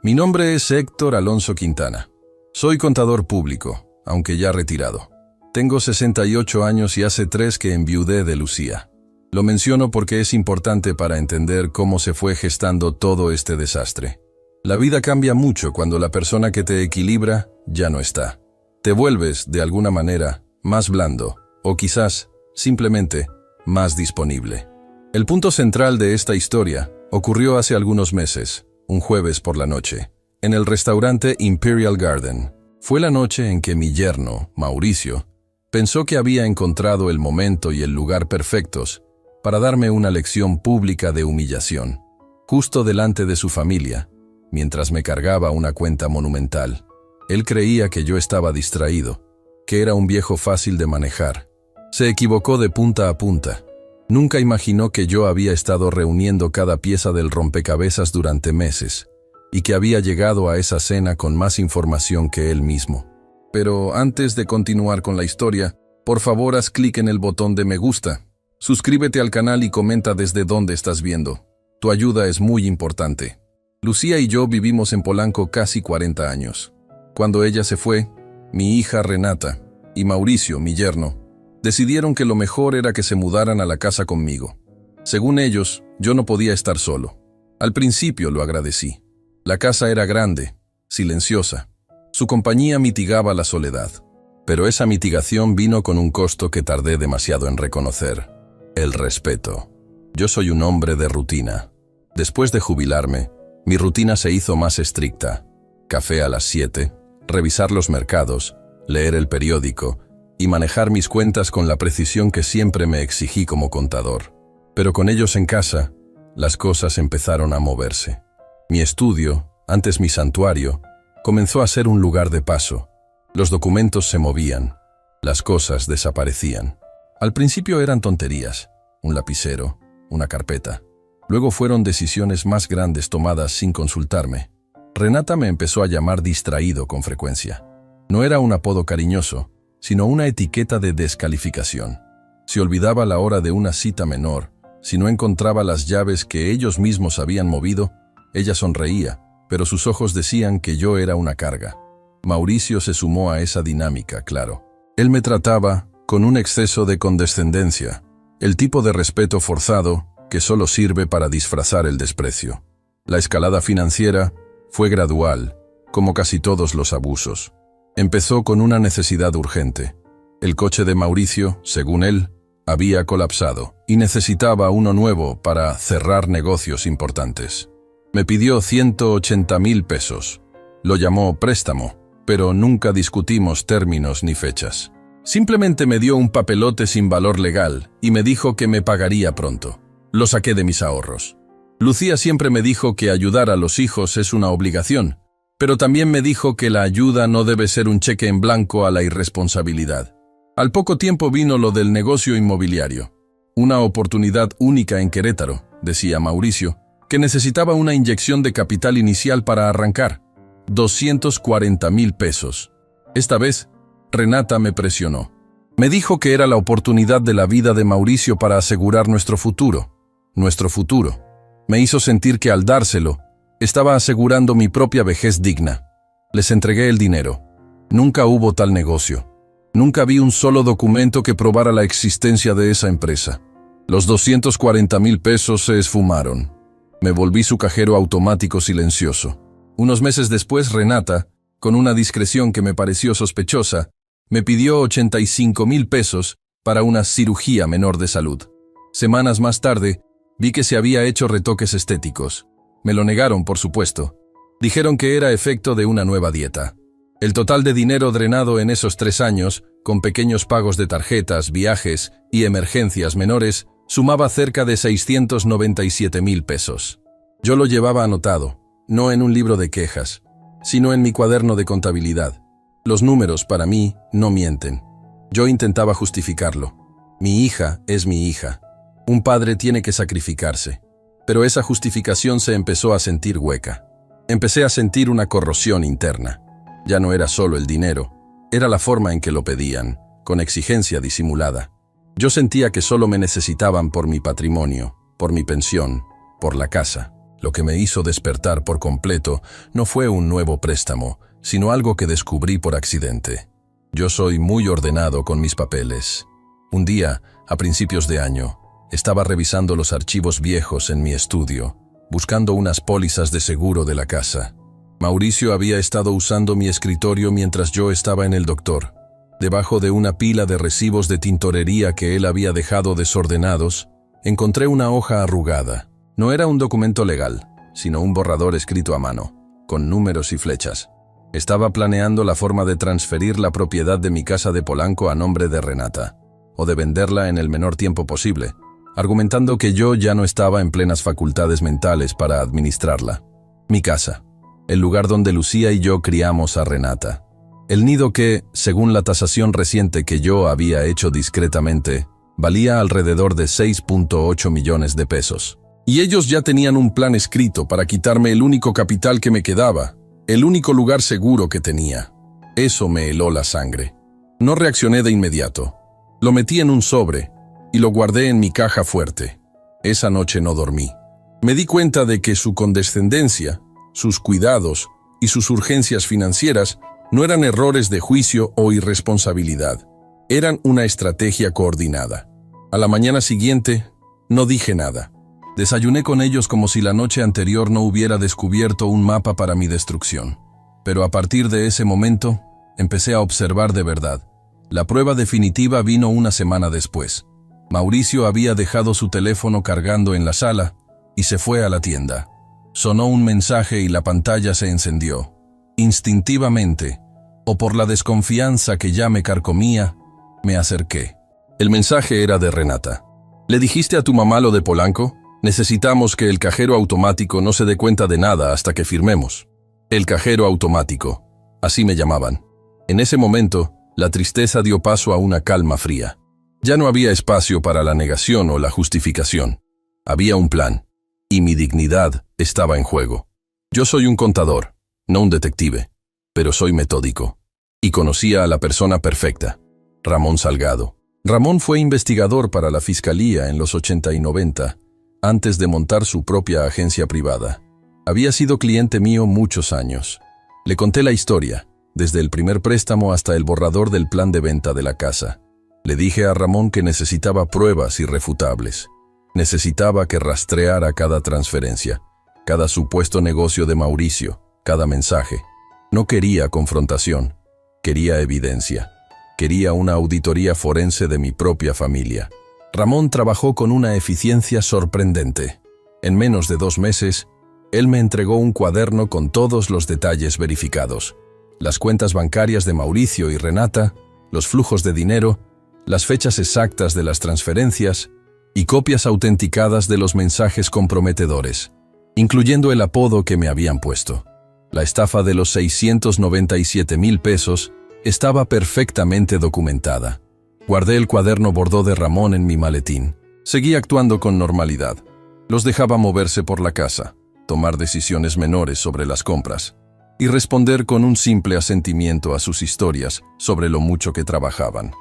Mi nombre es Héctor Alonso Quintana. Soy contador público, aunque ya retirado. Tengo 68 años y hace 3 que enviudé de Lucía. Lo menciono porque es importante para entender cómo se fue gestando todo este desastre. La vida cambia mucho cuando la persona que te equilibra ya no está. Te vuelves, de alguna manera, más blando, o quizás, simplemente, más disponible. El punto central de esta historia ocurrió hace algunos meses, un jueves por la noche, en el restaurante Imperial Garden. Fue la noche en que mi yerno, Mauricio, pensó que había encontrado el momento y el lugar perfectos para darme una lección pública de humillación, justo delante de su familia, mientras me cargaba una cuenta monumental. Él creía que yo estaba distraído, que era un viejo fácil de manejar. Se equivocó de punta a punta. Nunca imaginó que yo había estado reuniendo cada pieza del rompecabezas durante meses, y que había llegado a esa cena con más información que él mismo. Pero antes de continuar con la historia, por favor haz clic en el botón de me gusta, suscríbete al canal y comenta desde dónde estás viendo. Tu ayuda es muy importante. Lucía y yo vivimos en Polanco casi 40 años. Cuando ella se fue, mi hija Renata y Mauricio, mi yerno, decidieron que lo mejor era que se mudaran a la casa conmigo. Según ellos, yo no podía estar solo. Al principio lo agradecí. La casa era grande, silenciosa. Su compañía mitigaba la soledad. Pero esa mitigación vino con un costo que tardé demasiado en reconocer: el respeto. Yo soy un hombre de rutina. Después de jubilarme, mi rutina se hizo más estricta. Café a las 7, revisar los mercados, leer el periódico y manejar mis cuentas con la precisión que siempre me exigí como contador. Pero con ellos en casa, las cosas empezaron a moverse. Mi estudio, antes mi santuario, comenzó a ser un lugar de paso. Los documentos se movían, las cosas desaparecían. Al principio eran tonterías, un lapicero, una carpeta. Luego fueron decisiones más grandes tomadas sin consultarme. Renata me empezó a llamar distraído con frecuencia. No era un apodo cariñoso, sino una etiqueta de descalificación. Si olvidaba la hora de una cita menor, si no encontraba las llaves que ellos mismos habían movido, ella sonreía, pero sus ojos decían que yo era una carga. Mauricio se sumó a esa dinámica, claro. Él me trataba con un exceso de condescendencia, el tipo de respeto forzado que solo sirve para disfrazar el desprecio. La escalada financiera fue gradual, como casi todos los abusos. Empezó con una necesidad urgente. El coche de Mauricio, según él, había colapsado y necesitaba uno nuevo para cerrar negocios importantes. Me pidió 180,000 pesos. Lo llamó préstamo, pero nunca discutimos términos ni fechas. Simplemente me dio un papelote sin valor legal y me dijo que me pagaría pronto. Lo saqué de mis ahorros. Lucía siempre me dijo que ayudar a los hijos es una obligación, pero también me dijo que la ayuda no debe ser un cheque en blanco a la irresponsabilidad. Al poco tiempo vino lo del negocio inmobiliario. Una oportunidad única en Querétaro, decía Mauricio, que necesitaba una inyección de capital inicial para arrancar. 240,000 pesos. Esta vez, Renata me presionó. Me dijo que era la oportunidad de la vida de Mauricio para asegurar nuestro futuro. Nuestro futuro. Me hizo sentir que al dárselo, estaba asegurando mi propia vejez digna. Les entregué el dinero. Nunca hubo tal negocio. Nunca vi un solo documento que probara la existencia de esa empresa. Los 240,000 pesos se esfumaron. Me volví su cajero automático silencioso. Unos meses después, Renata, con una discreción que me pareció sospechosa, me pidió 85,000 pesos para una cirugía menor de salud. Semanas más tarde, vi que se había hecho retoques estéticos. Me lo negaron, por supuesto. Dijeron que era efecto de una nueva dieta. El total de dinero drenado en esos 3 años, con pequeños pagos de tarjetas, viajes y emergencias menores, sumaba cerca de 697,000 pesos. Yo lo llevaba anotado, no en un libro de quejas, sino en mi cuaderno de contabilidad. Los números, para mí, no mienten. Yo intentaba justificarlo. Mi hija es mi hija. Un padre tiene que sacrificarse. Pero esa justificación se empezó a sentir hueca. Empecé a sentir una corrosión interna. Ya no era solo el dinero, era la forma en que lo pedían, con exigencia disimulada. Yo sentía que solo me necesitaban por mi patrimonio, por mi pensión, por la casa. Lo que me hizo despertar por completo no fue un nuevo préstamo, sino algo que descubrí por accidente. Yo soy muy ordenado con mis papeles. Un día, a principios de año, estaba revisando los archivos viejos en mi estudio, buscando unas pólizas de seguro de la casa. Mauricio había estado usando mi escritorio mientras yo estaba en el doctor. Debajo de una pila de recibos de tintorería que él había dejado desordenados, encontré una hoja arrugada. No era un documento legal, sino un borrador escrito a mano, con números y flechas. Estaba planeando la forma de transferir la propiedad de mi casa de Polanco a nombre de Renata, o de venderla en el menor tiempo posible, argumentando que yo ya no estaba en plenas facultades mentales para administrarla. Mi casa, el lugar donde Lucía y yo criamos a Renata. El nido que, según la tasación reciente que yo había hecho discretamente, valía alrededor de 6.8 millones de pesos. Y ellos ya tenían un plan escrito para quitarme el único capital que me quedaba, el único lugar seguro que tenía. Eso me heló la sangre. No reaccioné de inmediato. Lo metí en un sobre y lo guardé en mi caja fuerte. Esa noche no dormí. Me di cuenta de que su condescendencia, sus cuidados y sus urgencias financieras no eran errores de juicio o irresponsabilidad. Eran una estrategia coordinada. A la mañana siguiente, no dije nada. Desayuné con ellos como si la noche anterior no hubiera descubierto un mapa para mi destrucción. Pero a partir de ese momento, empecé a observar de verdad. La prueba definitiva vino una semana después. Mauricio había dejado su teléfono cargando en la sala y se fue a la tienda. Sonó un mensaje y la pantalla se encendió. Instintivamente, o por la desconfianza que ya me carcomía, me acerqué. El mensaje era de Renata. ¿Le dijiste a tu mamá lo de Polanco? Necesitamos que el cajero automático no se dé cuenta de nada hasta que firmemos. El cajero automático, así me llamaban. En ese momento, la tristeza dio paso a una calma fría. Ya no había espacio para la negación o la justificación. Había un plan, y mi dignidad estaba en juego. Yo soy un contador, no un detective, pero soy metódico. Y conocía a la persona perfecta, Ramón Salgado. Ramón fue investigador para la Fiscalía en los 80 y 90, antes de montar su propia agencia privada. Había sido cliente mío muchos años. Le conté la historia, desde el primer préstamo hasta el borrador del plan de venta de la casa. Le dije a Ramón que necesitaba pruebas irrefutables. Necesitaba que rastreara cada transferencia, cada supuesto negocio de Mauricio, cada mensaje. No quería confrontación, quería evidencia. Quería una auditoría forense de mi propia familia. Ramón trabajó con una eficiencia sorprendente. En menos de 2 meses, él me entregó un cuaderno con todos los detalles verificados. Las cuentas bancarias de Mauricio y Renata, los flujos de dinero, las fechas exactas de las transferencias y copias autenticadas de los mensajes comprometedores, incluyendo el apodo que me habían puesto. La estafa de los 697,000 pesos estaba perfectamente documentada. Guardé el cuaderno bordó de Ramón en mi maletín. Seguí actuando con normalidad. Los dejaba moverse por la casa, tomar decisiones menores sobre las compras y responder con un simple asentimiento a sus historias sobre lo mucho que trabajaban.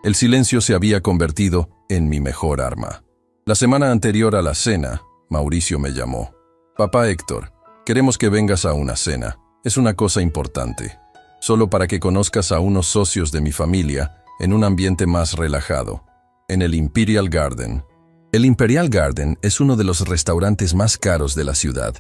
El silencio se había convertido en mi mejor arma. La semana anterior a la cena, Mauricio me llamó. «Papá Héctor, queremos que vengas a una cena. Es una cosa importante. Solo para que conozcas a unos socios de mi familia en un ambiente más relajado. En el Imperial Garden». El Imperial Garden es uno de los restaurantes más caros de la ciudad.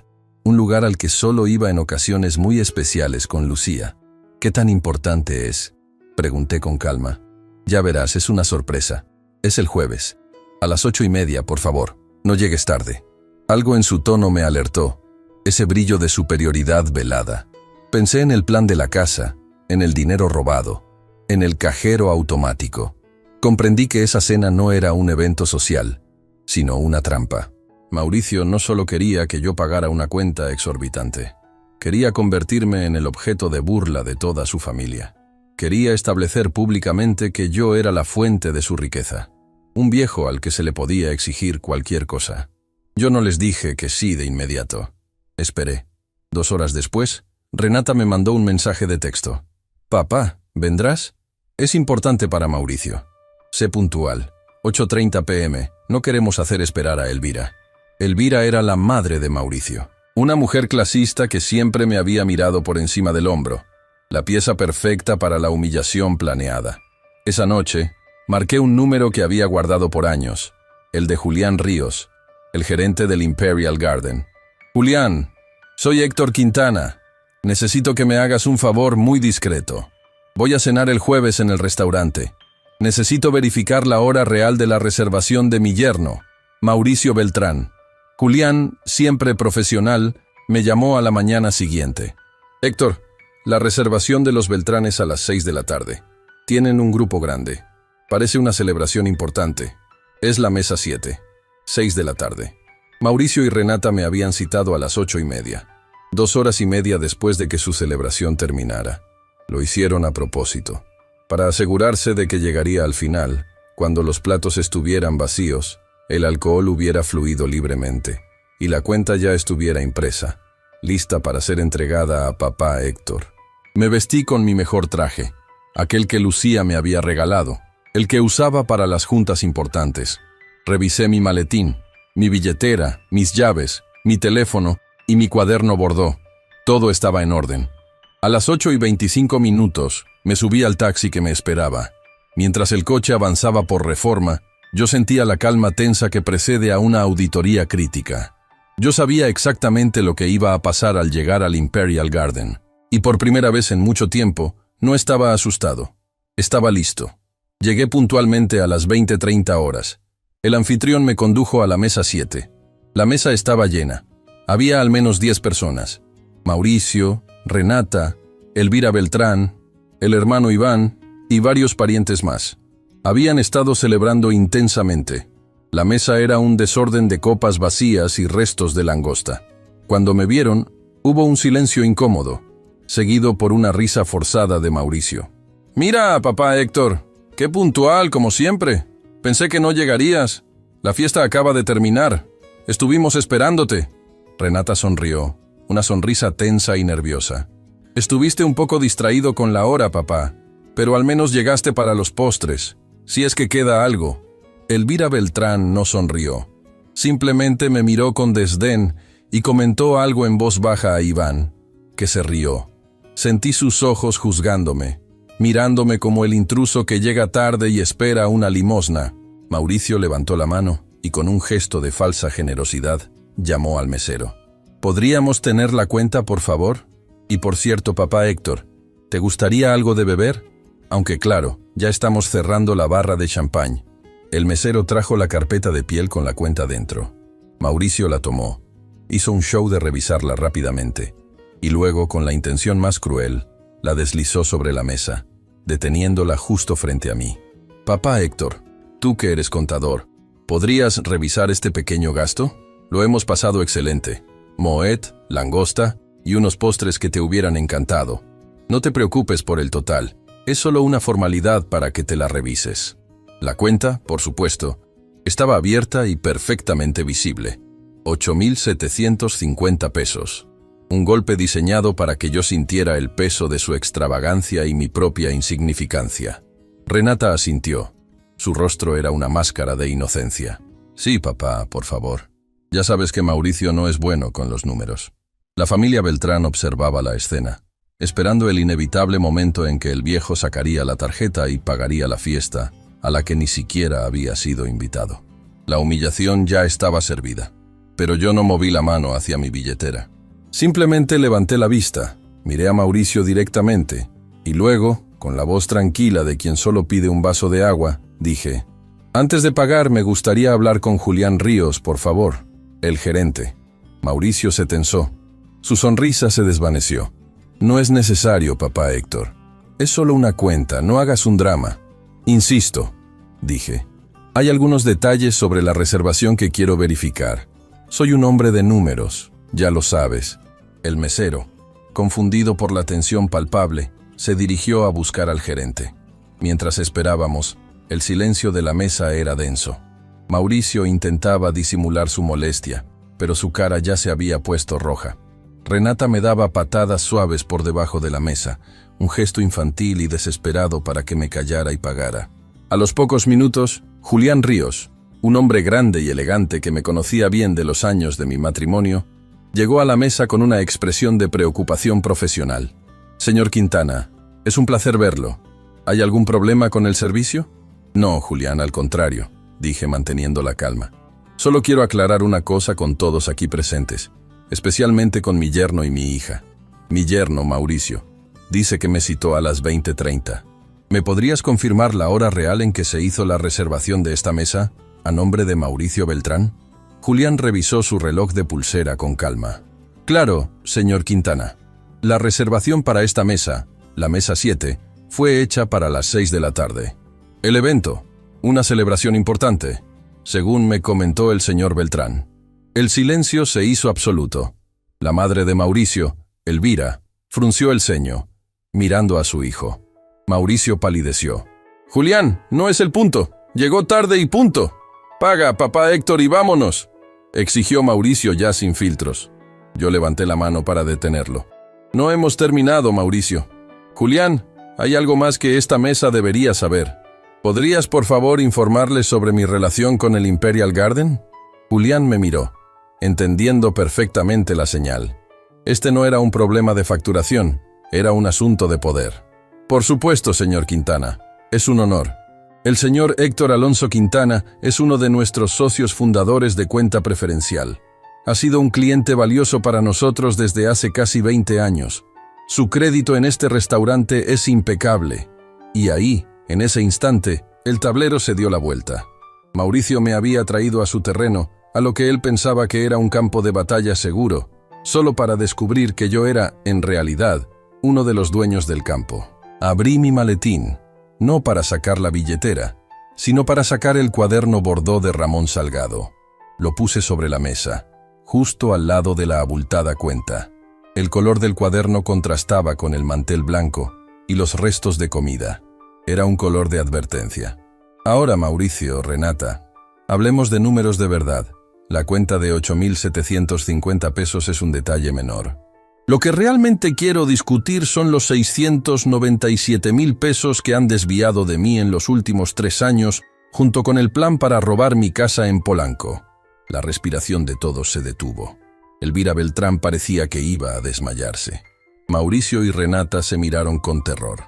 Un lugar al que solo iba en ocasiones muy especiales con Lucía. «¿Qué tan importante es?», pregunté con calma. «Ya verás, es una sorpresa. Es el jueves. A las 8:30, por favor. No llegues tarde». Algo en su tono me alertó. Ese brillo de superioridad velada. Pensé en el plan de la casa, en el dinero robado, en el cajero automático. Comprendí que esa cena no era un evento social, sino una trampa. Mauricio no solo quería que yo pagara una cuenta exorbitante. Quería convertirme en el objeto de burla de toda su familia. Quería establecer públicamente que yo era la fuente de su riqueza. Un viejo al que se le podía exigir cualquier cosa. Yo no les dije que sí de inmediato. Esperé. 2 horas después, Renata me mandó un mensaje de texto. «Papá, ¿vendrás? Es importante para Mauricio. Sé puntual. 8:30 p.m. No queremos hacer esperar a Elvira». Elvira era la madre de Mauricio. Una mujer clasista que siempre me había mirado por encima del hombro. La pieza perfecta para la humillación planeada. Esa noche, marqué un número que había guardado por años. El de Julián Ríos, el gerente del Imperial Garden. Julián, soy Héctor Quintana. Necesito que me hagas un favor muy discreto. Voy a cenar el jueves en el restaurante. Necesito verificar la hora real de la reservación de mi yerno, Mauricio Beltrán. Julián, siempre profesional, me llamó a la mañana siguiente. Héctor, la reservación de los Beltranes a las 6 de la tarde. Tienen un grupo grande. Parece una celebración importante. Es la mesa 7. 6 de la tarde. Mauricio y Renata me habían citado a las 8:30. 2 horas y media después de que su celebración terminara. Lo hicieron a propósito, para asegurarse de que llegaría al final, cuando los platos estuvieran vacíos, el alcohol hubiera fluido libremente, y la cuenta ya estuviera impresa, lista para ser entregada a papá Héctor. Me vestí con mi mejor traje, aquel que Lucía me había regalado, el que usaba para las juntas importantes. Revisé mi maletín, mi billetera, mis llaves, mi teléfono y mi cuaderno bordó. Todo estaba en orden. A las 8:25 me subí al taxi que me esperaba. Mientras el coche avanzaba por Reforma, yo sentía la calma tensa que precede a una auditoría crítica. Yo sabía exactamente lo que iba a pasar al llegar al Imperial Garden, y por primera vez en mucho tiempo no estaba asustado. Estaba listo. Llegué puntualmente a las 20:30 horas. El anfitrión me condujo a la mesa 7. La mesa estaba llena. Había al menos 10 personas. Mauricio, Renata, Elvira Beltrán, el hermano Iván y varios parientes más. Habían estado celebrando intensamente. La mesa era un desorden de copas vacías y restos de langosta. Cuando me vieron, hubo un silencio incómodo, seguido por una risa forzada de Mauricio. «Mira, papá Héctor, qué puntual, como siempre. Pensé que no llegarías. La fiesta acaba de terminar. Estuvimos esperándote». Renata sonrió, una sonrisa tensa y nerviosa. «Estuviste un poco distraído con la hora, papá, pero al menos llegaste para los postres, si es que queda algo». Elvira Beltrán no sonrió. Simplemente me miró con desdén y comentó algo en voz baja a Iván, que se rió. Sentí sus ojos juzgándome, mirándome como el intruso que llega tarde y espera una limosna. Mauricio levantó la mano y con un gesto de falsa generosidad llamó al mesero. «¿Podríamos tener la cuenta, por favor? Y por cierto, papá Héctor, ¿te gustaría algo de beber? Aunque claro, ya estamos cerrando la barra de champán». El mesero trajo la carpeta de piel con la cuenta dentro. Mauricio la tomó. Hizo un show de revisarla rápidamente. Y luego, con la intención más cruel, la deslizó sobre la mesa, deteniéndola justo frente a mí. «Papá Héctor, tú que eres contador, ¿podrías revisar este pequeño gasto? Lo hemos pasado excelente. Moet, langosta y unos postres que te hubieran encantado. No te preocupes por el total. Es solo una formalidad para que te la revises». La cuenta, por supuesto, estaba abierta y perfectamente visible. 8,750 pesos. Un golpe diseñado para que yo sintiera el peso de su extravagancia y mi propia insignificancia. Renata asintió. Su rostro era una máscara de inocencia. «Sí, papá, por favor. Ya sabes que Mauricio no es bueno con los números». La familia Beltrán observaba la escena, esperando el inevitable momento en que el viejo sacaría la tarjeta y pagaría la fiesta, a la que ni siquiera había sido invitado. La humillación ya estaba servida, pero yo no moví la mano hacia mi billetera. Simplemente levanté la vista, miré a Mauricio directamente, y luego, con la voz tranquila de quien solo pide un vaso de agua, dije: «Antes de pagar, me gustaría hablar con Julián Ríos, por favor, el gerente». Mauricio se tensó. Su sonrisa se desvaneció. «No es necesario, papá Héctor. Es solo una cuenta, no hagas un drama». «Insisto», dije. «Hay algunos detalles sobre la reservación que quiero verificar. Soy un hombre de números, ya lo sabes». El mesero, confundido por la tensión palpable, se dirigió a buscar al gerente. Mientras esperábamos, el silencio de la mesa era denso. Mauricio intentaba disimular su molestia, pero su cara ya se había puesto roja. Renata me daba patadas suaves por debajo de la mesa, un gesto infantil y desesperado para que me callara y pagara. A los pocos minutos, Julián Ríos, Un hombre grande y elegante que me conocía bien de los años de mi matrimonio, llegó a la mesa con una expresión de preocupación profesional. «Señor Quintana, es un placer verlo. ¿Hay algún problema con el servicio?» «No, Julián, al contrario», dije manteniendo la calma. «Solo quiero aclarar una cosa con todos aquí presentes, especialmente con mi yerno y mi hija. Mi yerno, Mauricio, dice que me citó a las 20:30. ¿Me podrías confirmar la hora real en que se hizo la reservación de esta mesa, a nombre de Mauricio Beltrán?» Julián revisó su reloj de pulsera con calma. «Claro, señor Quintana. La reservación para esta mesa, la mesa 7, fue hecha para las 6 de la tarde. El evento, una celebración importante, según me comentó el señor Beltrán». El silencio se hizo absoluto. La madre de Mauricio, Elvira, frunció el ceño, mirando a su hijo. Mauricio palideció. «Julián, no es el punto. Llegó tarde y punto. Paga, papá Héctor, y vámonos», exigió Mauricio ya sin filtros. Yo levanté la mano para detenerlo. «No hemos terminado, Mauricio. Julián, hay algo más que esta mesa debería saber. ¿Podrías, por favor, informarles sobre mi relación con el Imperial Garden?» Julián me miró, entendiendo perfectamente la señal. Este no era un problema de facturación, era un asunto de poder. «Por supuesto, señor Quintana. Es un honor. El señor Héctor Alonso Quintana es uno de nuestros socios fundadores de Cuenta Preferencial. Ha sido un cliente valioso para nosotros desde hace casi 20 años. Su crédito en este restaurante es impecable». Y ahí, en ese instante, el tablero se dio la vuelta. Mauricio me había traído a su terreno, a lo que él pensaba que era un campo de batalla seguro, solo para descubrir que yo era, en realidad, uno de los dueños del campo. Abrí mi maletín, no para sacar la billetera, sino para sacar el cuaderno bordó de Ramón Salgado. Lo puse sobre la mesa, justo al lado de la abultada cuenta. El color del cuaderno contrastaba con el mantel blanco y los restos de comida. Era un color de advertencia. «Ahora, Mauricio, Renata, hablemos de números de verdad. La cuenta de 8.750 pesos es un detalle menor. Lo que realmente quiero discutir son los 697.000 pesos que han desviado de mí en los últimos 3 años, junto con el plan para robar mi casa en Polanco». La respiración de todos se detuvo. Elvira Beltrán parecía que iba a desmayarse. Mauricio y Renata se miraron con terror.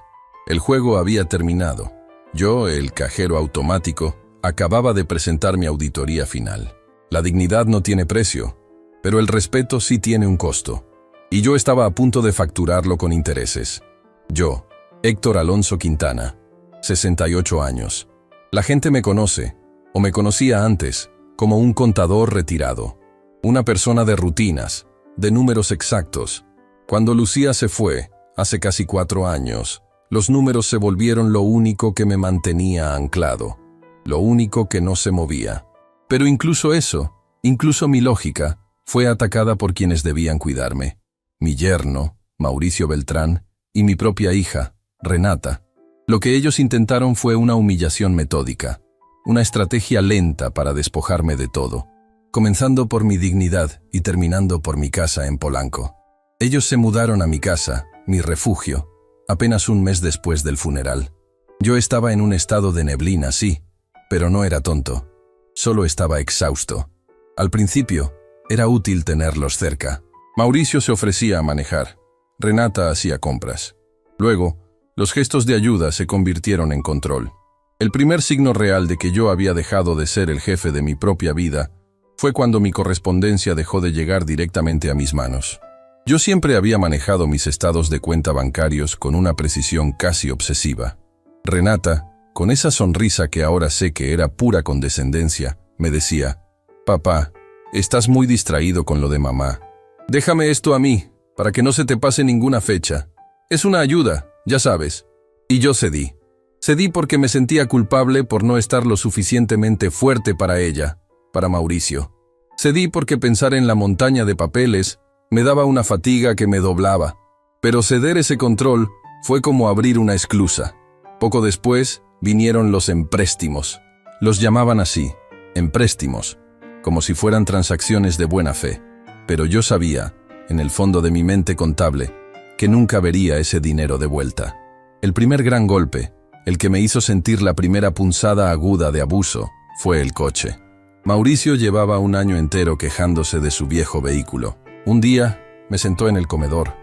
El juego había terminado. Yo, el cajero automático, acababa de presentar mi auditoría final. La dignidad no tiene precio, pero el respeto sí tiene un costo. Y yo estaba a punto de facturarlo con intereses. Yo, Héctor Alonso Quintana, 68 años. La gente me conoce, o me conocía antes, como un contador retirado. Una persona de rutinas, de números exactos. Cuando Lucía se fue, hace casi 4 años, los números se volvieron lo único que me mantenía anclado, lo único que no se movía. Pero incluso eso, incluso mi lógica, fue atacada por quienes debían cuidarme. Mi yerno, Mauricio Beltrán, y mi propia hija, Renata. Lo que ellos intentaron fue una humillación metódica, una estrategia lenta para despojarme de todo, comenzando por mi dignidad y terminando por mi casa en Polanco. Ellos se mudaron a mi casa, mi refugio, apenas un mes después del funeral. Yo estaba en un estado de neblina, sí, pero no era tonto. Solo estaba exhausto. Al principio, era útil tenerlos cerca. Mauricio se ofrecía a manejar. Renata hacía compras. Luego, los gestos de ayuda se convirtieron en control. El primer signo real de que yo había dejado de ser el jefe de mi propia vida fue cuando mi correspondencia dejó de llegar directamente a mis manos. Yo siempre había manejado mis estados de cuenta bancarios con una precisión casi obsesiva. Renata, con esa sonrisa que ahora sé que era pura condescendencia, me decía: «Papá, estás muy distraído con lo de mamá. Déjame esto a mí, para que no se te pase ninguna fecha. Es una ayuda, ya sabes». Y yo cedí. Cedí porque me sentía culpable por no estar lo suficientemente fuerte para ella, para Mauricio. Cedí porque pensar en la montaña de papeles me daba una fatiga que me doblaba. Pero ceder ese control fue como abrir una esclusa. Poco después vinieron los empréstimos. Los llamaban así, empréstimos, como si fueran transacciones de buena fe. Pero yo sabía, en el fondo de mi mente contable, que nunca vería ese dinero de vuelta. El primer gran golpe, el que me hizo sentir la primera punzada aguda de abuso, fue el coche. Mauricio llevaba un año entero quejándose de su viejo vehículo. Un día me sentó en el comedor,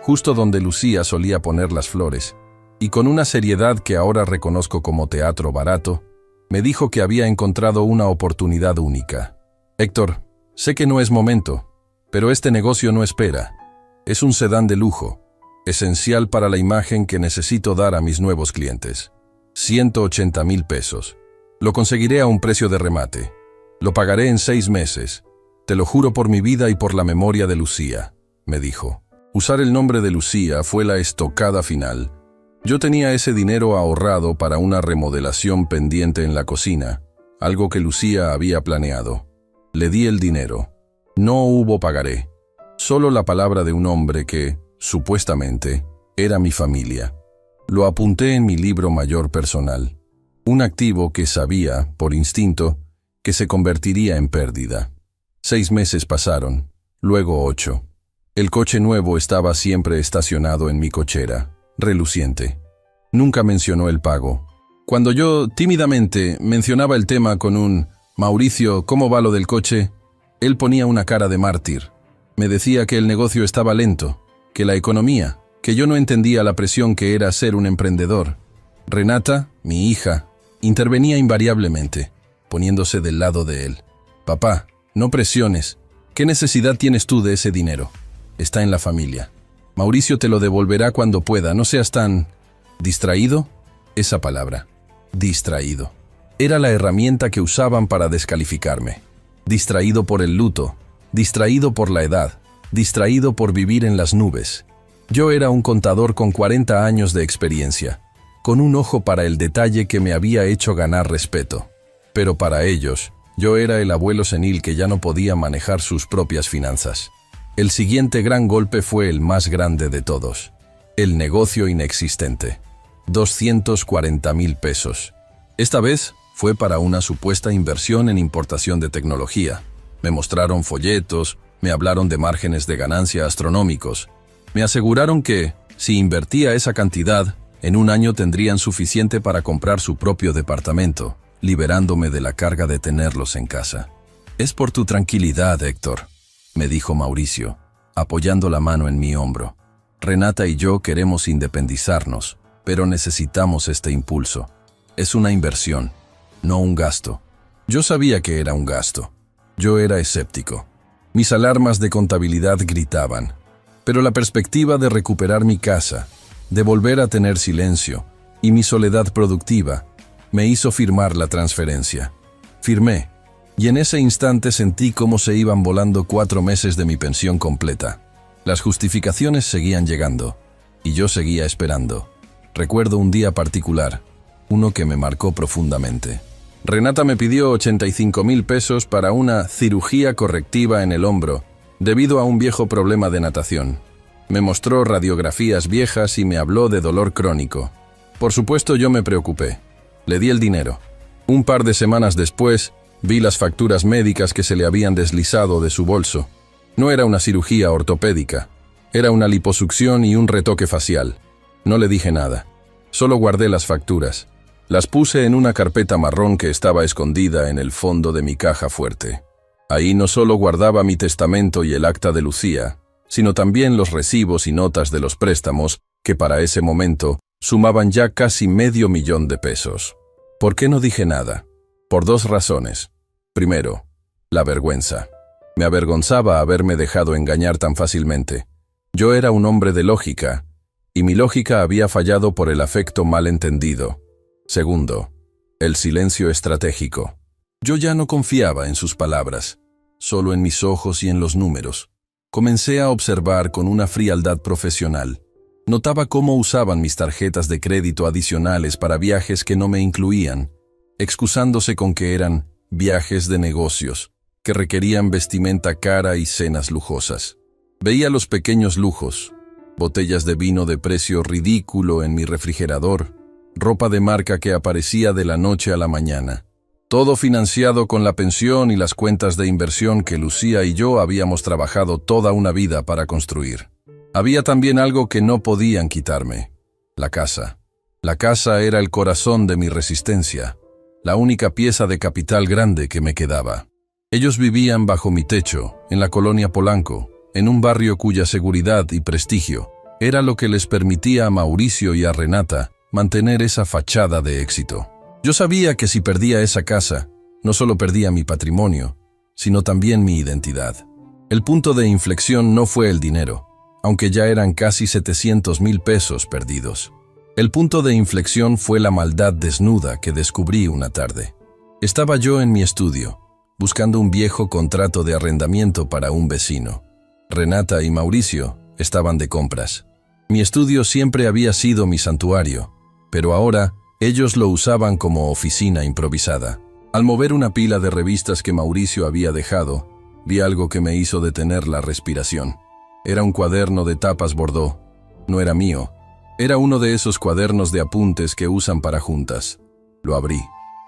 justo donde Lucía solía poner las flores, y con una seriedad que ahora reconozco como teatro barato, me dijo que había encontrado una oportunidad única. Héctor, sé que no es momento, pero este negocio no espera. Es un sedán de lujo, esencial para la imagen que necesito dar a mis nuevos clientes. 180,000 pesos. Lo conseguiré a un precio de remate. Lo pagaré en 6 meses. Te lo juro por mi vida y por la memoria de Lucía, me dijo. Usar el nombre de Lucía fue la estocada final. Yo tenía ese dinero ahorrado para una remodelación pendiente en la cocina, algo que Lucía había planeado. Le di el dinero. No hubo pagaré. Solo la palabra de un hombre que, supuestamente, era mi familia. Lo apunté en mi libro mayor personal. Un activo que sabía, por instinto, que se convertiría en pérdida. 6 meses pasaron, luego 8. El coche nuevo estaba siempre estacionado en mi cochera, reluciente. Nunca mencionó el pago. Cuando yo, tímidamente, mencionaba el tema con un «Mauricio, ¿cómo va lo del coche?», él ponía una cara de mártir. Me decía que el negocio estaba lento, que la economía, que yo no entendía la presión que era ser un emprendedor. Renata, mi hija, intervenía invariablemente, poniéndose del lado de él. «Papá, no presiones. ¿Qué necesidad tienes tú de ese dinero? Está en la familia. Mauricio te lo devolverá cuando pueda, no seas tan... ¿Distraído?» Esa palabra. Distraído. Era la herramienta que usaban para descalificarme. Distraído por el luto, distraído por la edad, distraído por vivir en las nubes. Yo era un contador con 40 años de experiencia, con un ojo para el detalle que me había hecho ganar respeto. Pero para ellos, yo era el abuelo senil que ya no podía manejar sus propias finanzas. El siguiente gran golpe fue el más grande de todos. El negocio inexistente. 240,000 pesos. Esta vez fue para una supuesta inversión en importación de tecnología. Me mostraron folletos, me hablaron de márgenes de ganancia astronómicos. Me aseguraron que, si invertía esa cantidad, en un año tendrían suficiente para comprar su propio departamento, liberándome de la carga de tenerlos en casa. «Es por tu tranquilidad, Héctor», me dijo Mauricio, apoyando la mano en mi hombro. «Renata y yo queremos independizarnos, pero necesitamos este impulso. Es una inversión, no un gasto». Yo sabía que era un gasto. Yo era escéptico. Mis alarmas de contabilidad gritaban. Pero la perspectiva de recuperar mi casa, de volver a tener silencio y mi soledad productiva, me hizo firmar la transferencia. Firmé, y en ese instante sentí cómo se iban volando 4 meses de mi pensión completa. Las justificaciones seguían llegando, y yo seguía esperando. Recuerdo un día particular, uno que me marcó profundamente. Renata me pidió 85,000 pesos para una cirugía correctiva en el hombro, debido a un viejo problema de natación. Me mostró radiografías viejas y me habló de dolor crónico. Por supuesto, yo me preocupé. Le di el dinero. Un par de semanas después, vi las facturas médicas que se le habían deslizado de su bolso. No era una cirugía ortopédica. Era una liposucción y un retoque facial. No le dije nada. Solo guardé las facturas. Las puse en una carpeta marrón que estaba escondida en el fondo de mi caja fuerte. Ahí no solo guardaba mi testamento y el acta de Lucía, sino también los recibos y notas de los préstamos, que para ese momento sumaban ya casi $500,000 de pesos. ¿Por qué no dije nada? Por 2 razones. Primero, la vergüenza. Me avergonzaba haberme dejado engañar tan fácilmente. Yo era un hombre de lógica, y mi lógica había fallado por el afecto mal entendido. Segundo, el silencio estratégico. Yo ya no confiaba en sus palabras, solo en mis ojos y en los números. Comencé a observar con una frialdad profesional. Notaba cómo usaban mis tarjetas de crédito adicionales para viajes que no me incluían, excusándose con que eran viajes de negocios, que requerían vestimenta cara y cenas lujosas. Veía los pequeños lujos, botellas de vino de precio ridículo en mi refrigerador, ropa de marca que aparecía de la noche a la mañana. Todo financiado con la pensión y las cuentas de inversión que Lucía y yo habíamos trabajado toda una vida para construir. Había también algo que no podían quitarme: la casa. La casa era el corazón de mi resistencia, la única pieza de capital grande que me quedaba. Ellos vivían bajo mi techo, en la colonia Polanco, en un barrio cuya seguridad y prestigio era lo que les permitía a Mauricio y a Renata mantener esa fachada de éxito. Yo sabía que si perdía esa casa, no solo perdía mi patrimonio, sino también mi identidad. El punto de inflexión no fue el dinero, aunque ya eran casi 700,000 pesos perdidos. El punto de inflexión fue la maldad desnuda que descubrí una tarde. Estaba yo en mi estudio, buscando un viejo contrato de arrendamiento para un vecino. Renata y Mauricio estaban de compras. Mi estudio siempre había sido mi santuario, pero ahora ellos lo usaban como oficina improvisada. Al mover una pila de revistas que Mauricio había dejado, vi algo que me hizo detener la respiración. Era un cuaderno de tapas bordó. No era mío. Era uno de esos cuadernos de apuntes que usan para juntas. Lo abrí,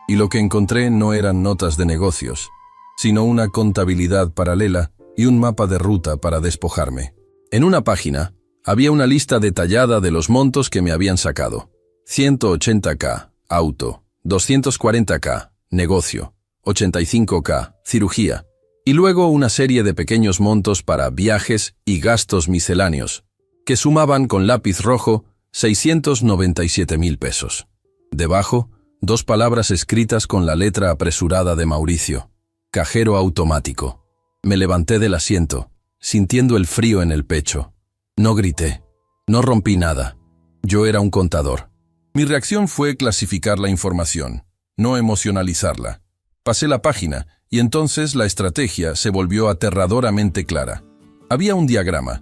y lo que encontré no eran notas de negocios, sino una contabilidad paralela y un mapa de ruta para despojarme. En una página había una lista detallada de los montos que me habían sacado. 180K, auto, 240K, negocio, 85K, cirugía, y luego una serie de pequeños montos para viajes y gastos misceláneos, que sumaban con lápiz rojo 697,000 pesos. Debajo, 2 palabras escritas con la letra apresurada de Mauricio: cajero automático. Me levanté del asiento, sintiendo el frío en el pecho. No grité, no rompí nada. Yo era un contador. Mi reacción fue clasificar la información, no emocionalizarla. Pasé la página y entonces la estrategia se volvió aterradoramente clara. Había un diagrama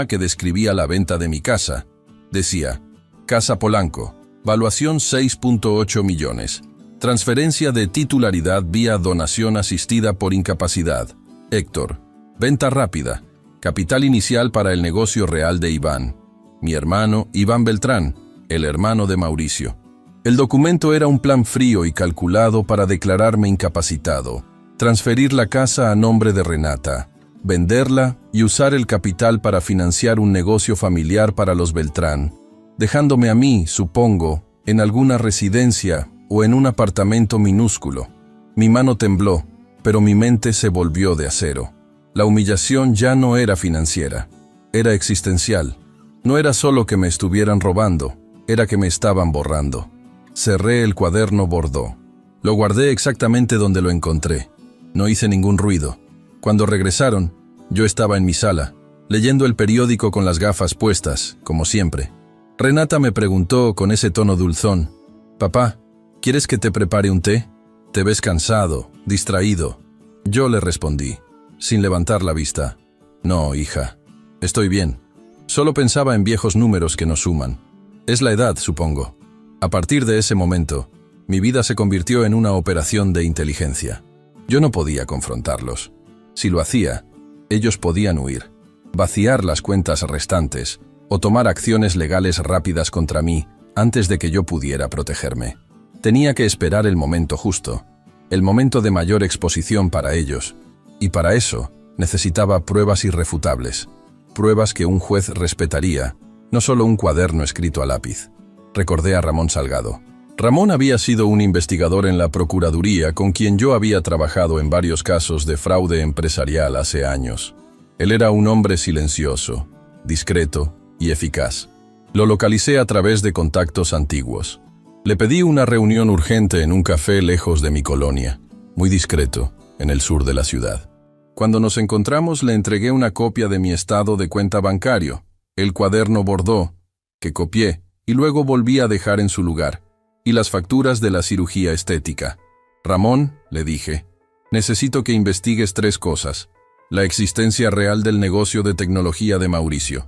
que describía la venta de mi casa. Decía: Casa Polanco, valuación 6.8 millones. Transferencia de titularidad vía donación asistida por incapacidad. Héctor. Venta rápida. Capital inicial para el negocio real de Iván. Mi hermano, Iván Beltrán, el hermano de Mauricio. El documento era un plan frío y calculado para declararme incapacitado, transferir la casa a nombre de Renata, venderla y usar el capital para financiar un negocio familiar para los Beltrán, dejándome a mí, supongo, en alguna residencia o en un apartamento minúsculo. Mi mano tembló, pero mi mente se volvió de acero. La humillación ya no era financiera, era existencial. No era solo que me estuvieran robando, era que me estaban borrando. Cerré el cuaderno bordó. Lo guardé exactamente donde lo encontré. No hice ningún ruido. Cuando regresaron, yo estaba en mi sala, leyendo el periódico con las gafas puestas, como siempre. Renata me preguntó con ese tono dulzón: «Papá, ¿quieres que te prepare un té? Te ves cansado, distraído». Yo le respondí, sin levantar la vista: «No, hija, estoy bien. Solo pensaba en viejos números que nos suman. Es la edad, supongo». A partir de ese momento, mi vida se convirtió en una operación de inteligencia. Yo no podía confrontarlos. Si lo hacía, ellos podían huir, vaciar las cuentas restantes o tomar acciones legales rápidas contra mí antes de que yo pudiera protegerme. Tenía que esperar el momento justo, el momento de mayor exposición para ellos, y para eso necesitaba pruebas irrefutables, pruebas que un juez respetaría, no solo un cuaderno escrito a lápiz. Recordé a Ramón Salgado. Ramón había sido un investigador en la Procuraduría con quien yo había trabajado en varios casos de fraude empresarial hace años. Él era un hombre silencioso, discreto y eficaz. Lo localicé a través de contactos antiguos. Le pedí una reunión urgente en un café lejos de mi colonia, muy discreto, en el sur de la ciudad. Cuando nos encontramos le entregué una copia de mi estado de cuenta bancario, el cuaderno bordó, que copié y luego volví a dejar en su lugar, y las facturas de la cirugía estética. «Ramón», le dije, «necesito que investigues 3 cosas. La existencia real del negocio de tecnología de Mauricio.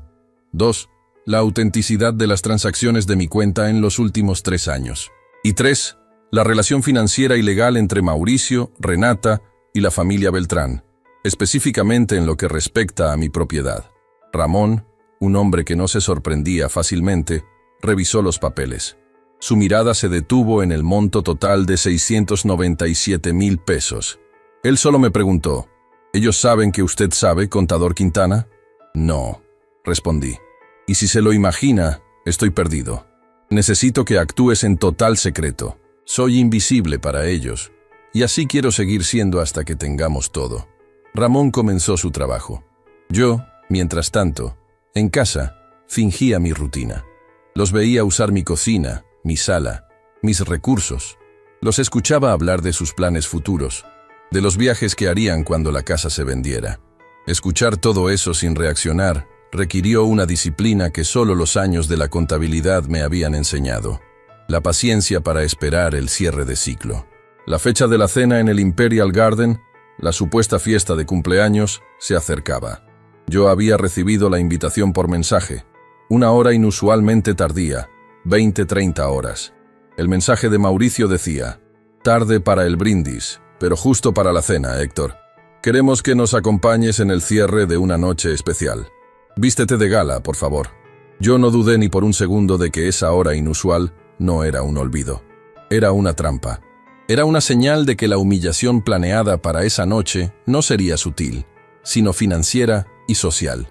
2. La autenticidad de las transacciones de mi cuenta en los últimos 3 años. Y 3. La relación financiera y legal entre Mauricio, Renata y la familia Beltrán, específicamente en lo que respecta a mi propiedad». Ramón, un hombre que no se sorprendía fácilmente, revisó los papeles. Su mirada se detuvo en el monto total de 697,000 pesos. Él solo me preguntó: «¿Ellos saben que usted sabe, contador Quintana?» «No», respondí. «Y si se lo imagina, estoy perdido. Necesito que actúes en total secreto. Soy invisible para ellos, y así quiero seguir siendo hasta que tengamos todo. Ramón comenzó su trabajo. Yo, mientras tanto, en casa, fingía mi rutina. Los veía usar mi cocina, mi sala, mis recursos. Los escuchaba hablar de sus planes futuros, de los viajes que harían cuando la casa se vendiera. Escuchar todo eso sin reaccionar requirió una disciplina que solo los años de la contabilidad me habían enseñado. La paciencia para esperar el cierre de ciclo. La fecha de la cena en el Imperial Garden, la supuesta fiesta de cumpleaños, se acercaba. Yo había recibido la invitación por mensaje, una hora inusualmente tardía, 20:30 horas. El mensaje de Mauricio decía: tarde para el brindis, pero justo para la cena, Héctor. Queremos que nos acompañes en el cierre de una noche especial. Vístete de gala, por favor. Yo no dudé ni por un segundo de que esa hora inusual no era un olvido. Era una trampa. Era una señal de que la humillación planeada para esa noche no sería sutil, sino financiera y social.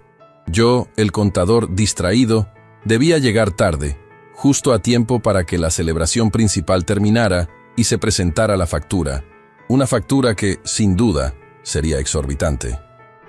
Yo, el contador distraído, debía llegar tarde, justo a tiempo para que la celebración principal terminara y se presentara la factura. Una factura que, sin duda, sería exorbitante.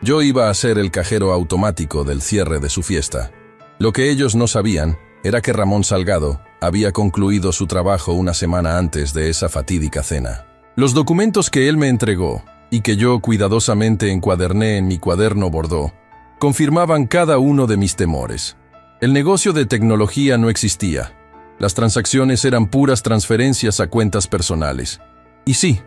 Yo iba a ser el cajero automático del cierre de su fiesta. Lo que ellos no sabían era que Ramón Salgado había concluido su trabajo una semana antes de esa fatídica cena. Los documentos que él me entregó, y que yo cuidadosamente encuaderné en mi cuaderno bordó, confirmaban cada uno de mis temores. El negocio de tecnología no existía. Las transacciones eran puras transferencias a cuentas personales. Y sí,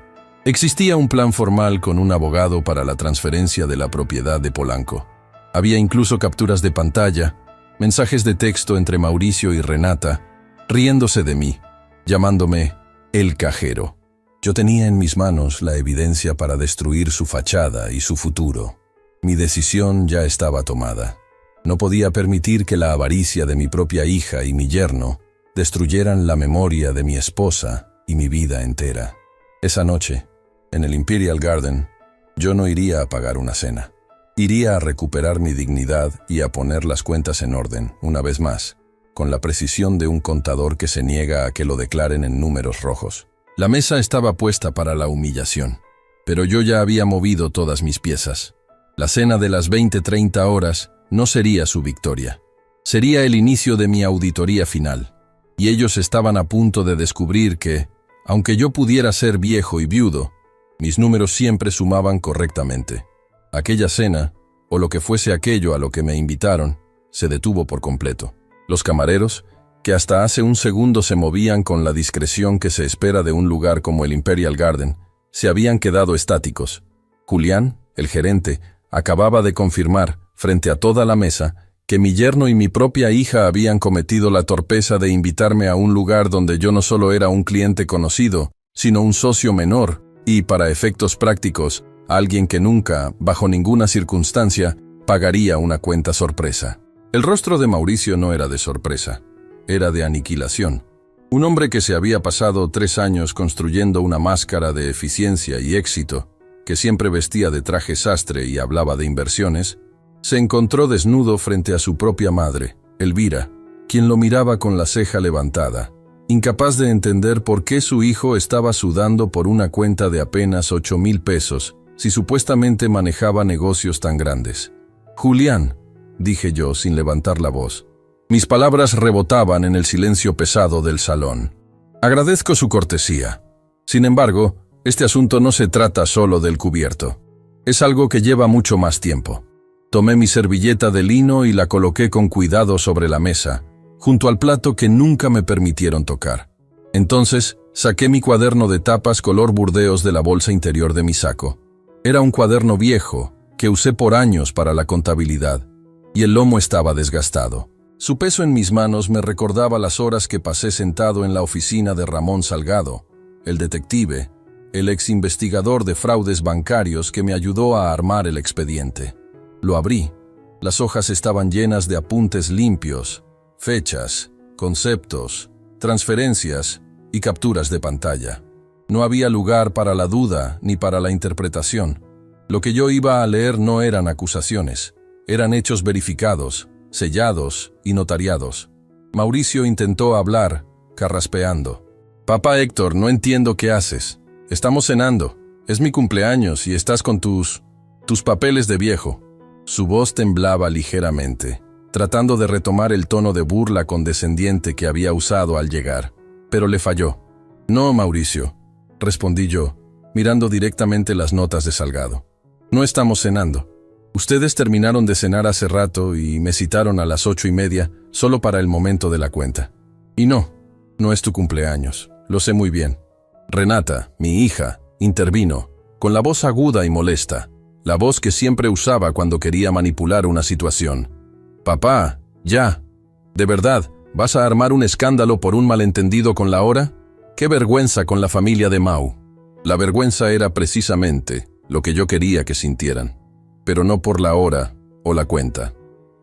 existía un plan formal con un abogado para la transferencia de la propiedad de Polanco. Había incluso capturas de pantalla, mensajes de texto entre Mauricio y Renata, riéndose de mí, llamándome el cajero. Yo tenía en mis manos la evidencia para destruir su fachada y su futuro. Mi decisión ya estaba tomada. No podía permitir que la avaricia de mi propia hija y mi yerno destruyeran la memoria de mi esposa y mi vida entera. Esa noche, en el Imperial Garden, yo no iría a pagar una cena. Iría a recuperar mi dignidad y a poner las cuentas en orden, una vez más, con la precisión de un contador que se niega a que lo declaren en números rojos. La mesa estaba puesta para la humillación, pero yo ya había movido todas mis piezas. La cena de las 20:30 horas no sería su victoria. Sería el inicio de mi auditoría final, y ellos estaban a punto de descubrir que, aunque yo pudiera ser viejo y viudo, mis números siempre sumaban correctamente. Aquella cena, o lo que fuese aquello a lo que me invitaron, se detuvo por completo. Los camareros, que hasta hace un segundo se movían con la discreción que se espera de un lugar como el Imperial Garden, se habían quedado estáticos. Julián, el gerente, acababa de confirmar, frente a toda la mesa, que mi yerno y mi propia hija habían cometido la torpeza de invitarme a un lugar donde yo no solo era un cliente conocido, sino un socio menor, y, para efectos prácticos, alguien que nunca, bajo ninguna circunstancia, pagaría una cuenta sorpresa. El rostro de Mauricio no era de sorpresa, era de aniquilación. Un hombre que se había pasado 3 años construyendo una máscara de eficiencia y éxito, que siempre vestía de traje sastre y hablaba de inversiones, se encontró desnudo frente a su propia madre, Elvira, quien lo miraba con la ceja levantada, incapaz de entender por qué su hijo estaba sudando por una cuenta de apenas 8,000 pesos, si supuestamente manejaba negocios tan grandes. «Julián», dije yo sin levantar la voz. Mis palabras rebotaban en el silencio pesado del salón. «Agradezco su cortesía. Sin embargo, este asunto no se trata solo del cubierto. Es algo que lleva mucho más tiempo». Tomé mi servilleta de lino y la coloqué con cuidado sobre la mesa, junto al plato que nunca me permitieron tocar. Entonces, saqué mi cuaderno de tapas color burdeos de la bolsa interior de mi saco. Era un cuaderno viejo, que usé por años para la contabilidad, y el lomo estaba desgastado. Su peso en mis manos me recordaba las horas que pasé sentado en la oficina de Ramón Salgado, el detective, el ex investigador de fraudes bancarios que me ayudó a armar el expediente. Lo abrí. Las hojas estaban llenas de apuntes limpios, fechas, conceptos, transferencias y capturas de pantalla. No había lugar para la duda ni para la interpretación. Lo que yo iba a leer no eran acusaciones, eran hechos verificados, sellados y notariados. Mauricio intentó hablar, carraspeando. Papá Héctor, no entiendo qué haces. Estamos cenando. Es mi cumpleaños y estás con tus papeles de viejo. Su voz temblaba ligeramente, tratando de retomar el tono de burla condescendiente que había usado al llegar, pero le falló. No, Mauricio, respondí yo, mirando directamente las notas de Salgado. No estamos cenando. Ustedes terminaron de cenar hace rato y me citaron a las 8:30 solo para el momento de la cuenta. Y no es tu cumpleaños, lo sé muy bien. Renata, mi hija, intervino, con la voz aguda y molesta, la voz que siempre usaba cuando quería manipular una situación. Papá, ya. ¿De verdad vas a armar un escándalo por un malentendido con la hora? ¡Qué vergüenza con la familia de Mau! La vergüenza era precisamente lo que yo quería que sintieran, pero no por la hora o la cuenta.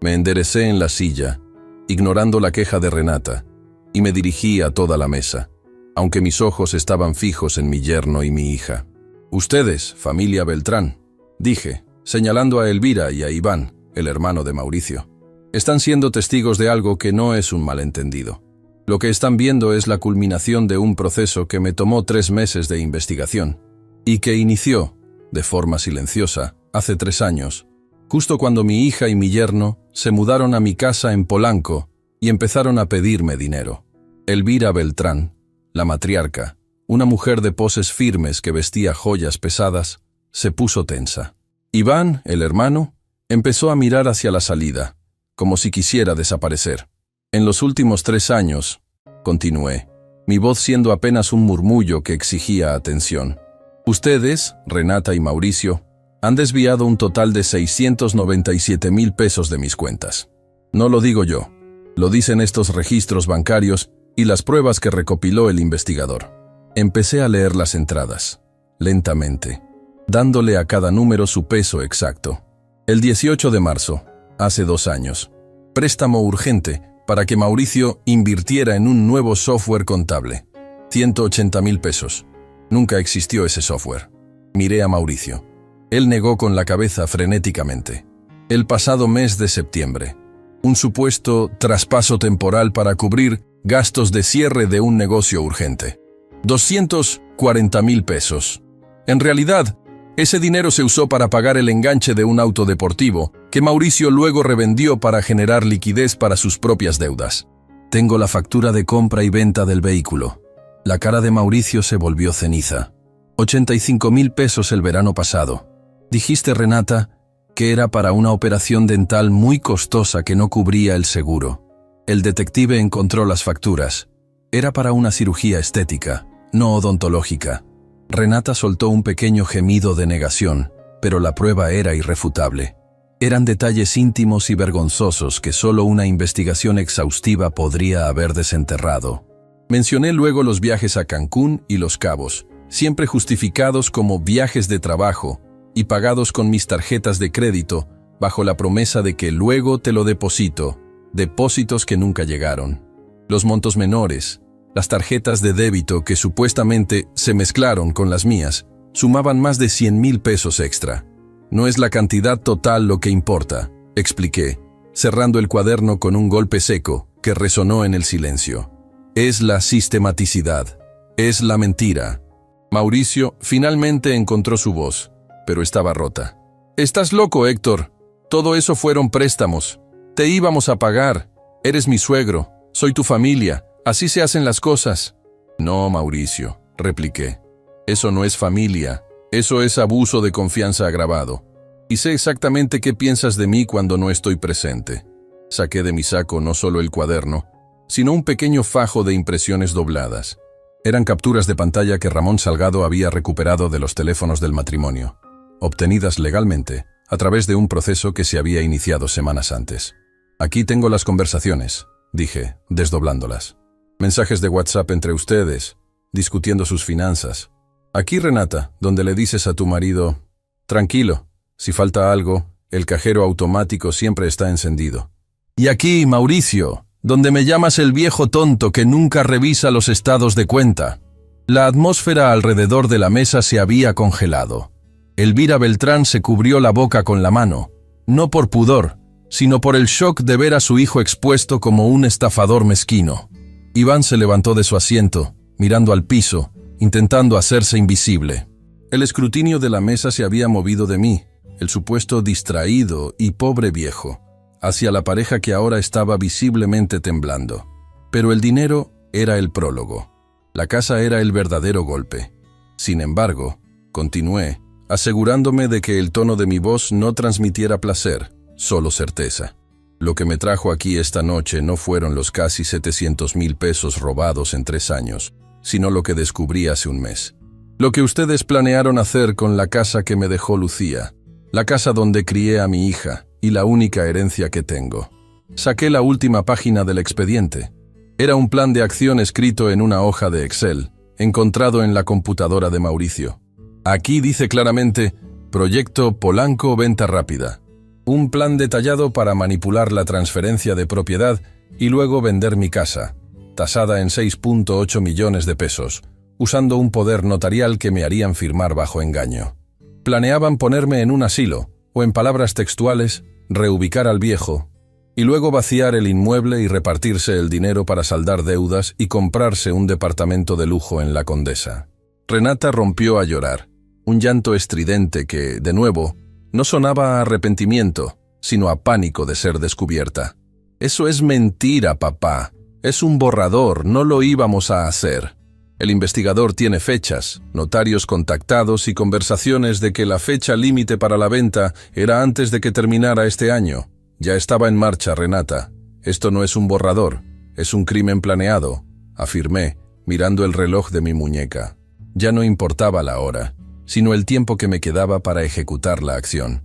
Me enderecé en la silla, ignorando la queja de Renata, y me dirigí a toda la mesa, aunque mis ojos estaban fijos en mi yerno y mi hija. Ustedes, familia Beltrán, dije, señalando a Elvira y a Iván, el hermano de Mauricio, están siendo testigos de algo que no es un malentendido. Lo que están viendo es la culminación de un proceso que me tomó 3 meses de investigación y que inició, de forma silenciosa, hace 3 años, justo cuando mi hija y mi yerno se mudaron a mi casa en Polanco y empezaron a pedirme dinero. Elvira Beltrán, la matriarca, una mujer de poses firmes que vestía joyas pesadas, se puso tensa. Iván, el hermano, empezó a mirar hacia la salida, como si quisiera desaparecer. En los últimos 3 años, continué, mi voz siendo apenas un murmullo que exigía atención. Ustedes, Renata y Mauricio, han desviado un total de 697,000 pesos de mis cuentas. No lo digo yo, lo dicen estos registros bancarios y las pruebas que recopiló el investigador. Empecé a leer las entradas, lentamente, dándole a cada número su peso exacto. El 18 de marzo, hace 2 años, préstamo urgente para que Mauricio invirtiera en un nuevo software contable. 180,000 pesos. Nunca existió ese software. Miré a Mauricio. Él negó con la cabeza frenéticamente. El pasado mes de septiembre. Un supuesto traspaso temporal para cubrir gastos de cierre de un negocio urgente. 240,000 pesos. En realidad, ese dinero se usó para pagar el enganche de un auto deportivo que Mauricio luego revendió para generar liquidez para sus propias deudas. Tengo la factura de compra y venta del vehículo. La cara de Mauricio se volvió ceniza. 85,000 pesos el verano pasado. Dijiste, Renata, que era para una operación dental muy costosa que no cubría el seguro. El detective encontró las facturas. Era para una cirugía estética, no odontológica. Renata soltó un pequeño gemido de negación, pero la prueba era irrefutable. Eran detalles íntimos y vergonzosos que solo una investigación exhaustiva podría haber desenterrado. Mencioné luego los viajes a Cancún y Los Cabos, siempre justificados como viajes de trabajo y pagados con mis tarjetas de crédito, bajo la promesa de que luego te lo deposito, depósitos que nunca llegaron. Los montos menores, las tarjetas de débito que supuestamente se mezclaron con las mías, sumaban más de 100,000 pesos extra. No es la cantidad total lo que importa, expliqué, cerrando el cuaderno con un golpe seco que resonó en el silencio. Es la sistematicidad, es la mentira. Mauricio finalmente encontró su voz, pero estaba rota. Estás loco, Héctor. Todo eso fueron préstamos. Te íbamos a pagar. Eres mi suegro. Soy tu familia. Así se hacen las cosas. No, Mauricio, repliqué. Eso no es familia. Eso es abuso de confianza agravado. Y sé exactamente qué piensas de mí cuando no estoy presente. Saqué de mi saco no solo el cuaderno, sino un pequeño fajo de impresiones dobladas. Eran capturas de pantalla que Ramón Salgado había recuperado de los teléfonos del matrimonio, obtenidas legalmente a través de un proceso que se había iniciado semanas antes. Aquí tengo las conversaciones, dije, desdoblándolas. Mensajes de WhatsApp entre ustedes, discutiendo sus finanzas. Aquí, Renata, donde le dices a tu marido, tranquilo, si falta algo, el cajero automático siempre está encendido. Y aquí, Mauricio, donde me llamas el viejo tonto que nunca revisa los estados de cuenta. La atmósfera alrededor de la mesa se había congelado. Elvira Beltrán se cubrió la boca con la mano, no por pudor, sino por el shock de ver a su hijo expuesto como un estafador mezquino. Iván se levantó de su asiento, mirando al piso, intentando hacerse invisible. El escrutinio de la mesa se había movido de mí, el supuesto distraído y pobre viejo, hacia la pareja que ahora estaba visiblemente temblando. Pero el dinero era el prólogo. La casa era el verdadero golpe. Sin embargo, continué, asegurándome de que el tono de mi voz no transmitiera placer, solo certeza. Lo que me trajo aquí esta noche no fueron los casi 700,000 pesos robados en 3 años, sino lo que descubrí hace un mes. Lo que ustedes planearon hacer con la casa que me dejó Lucía, la casa donde crié a mi hija y la única herencia que tengo. Saqué la última página del expediente. Era un plan de acción escrito en una hoja de Excel, encontrado en la computadora de Mauricio. Aquí dice claramente, Proyecto Polanco Venta Rápida. Un plan detallado para manipular la transferencia de propiedad y luego vender mi casa, tasada en 6.8 millones de pesos, usando un poder notarial que me harían firmar bajo engaño. Planeaban ponerme en un asilo, o en palabras textuales, reubicar al viejo, y luego vaciar el inmueble y repartirse el dinero para saldar deudas y comprarse un departamento de lujo en La Condesa. Renata rompió a llorar, un llanto estridente que, de nuevo, no sonaba a arrepentimiento, sino a pánico de ser descubierta. «Eso es mentira, papá. Es un borrador, no lo íbamos a hacer». El investigador tiene fechas, notarios contactados y conversaciones de que la fecha límite para la venta era antes de que terminara este año. Ya estaba en marcha, Renata. Esto no es un borrador, es un crimen planeado, afirmé, mirando el reloj de mi muñeca. Ya no importaba la hora, sino el tiempo que me quedaba para ejecutar la acción.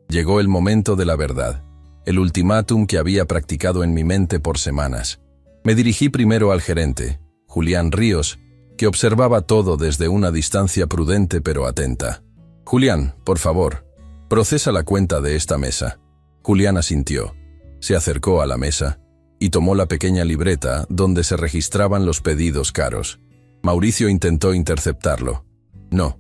Llegó el momento de la verdad, el ultimátum que había practicado en mi mente por semanas. Me dirigí primero al gerente, Julián Ríos, que observaba todo desde una distancia prudente pero atenta. «Julián, por favor, procesa la cuenta de esta mesa». Julián asintió, se acercó a la mesa y tomó la pequeña libreta donde se registraban los pedidos caros. Mauricio intentó interceptarlo. «No,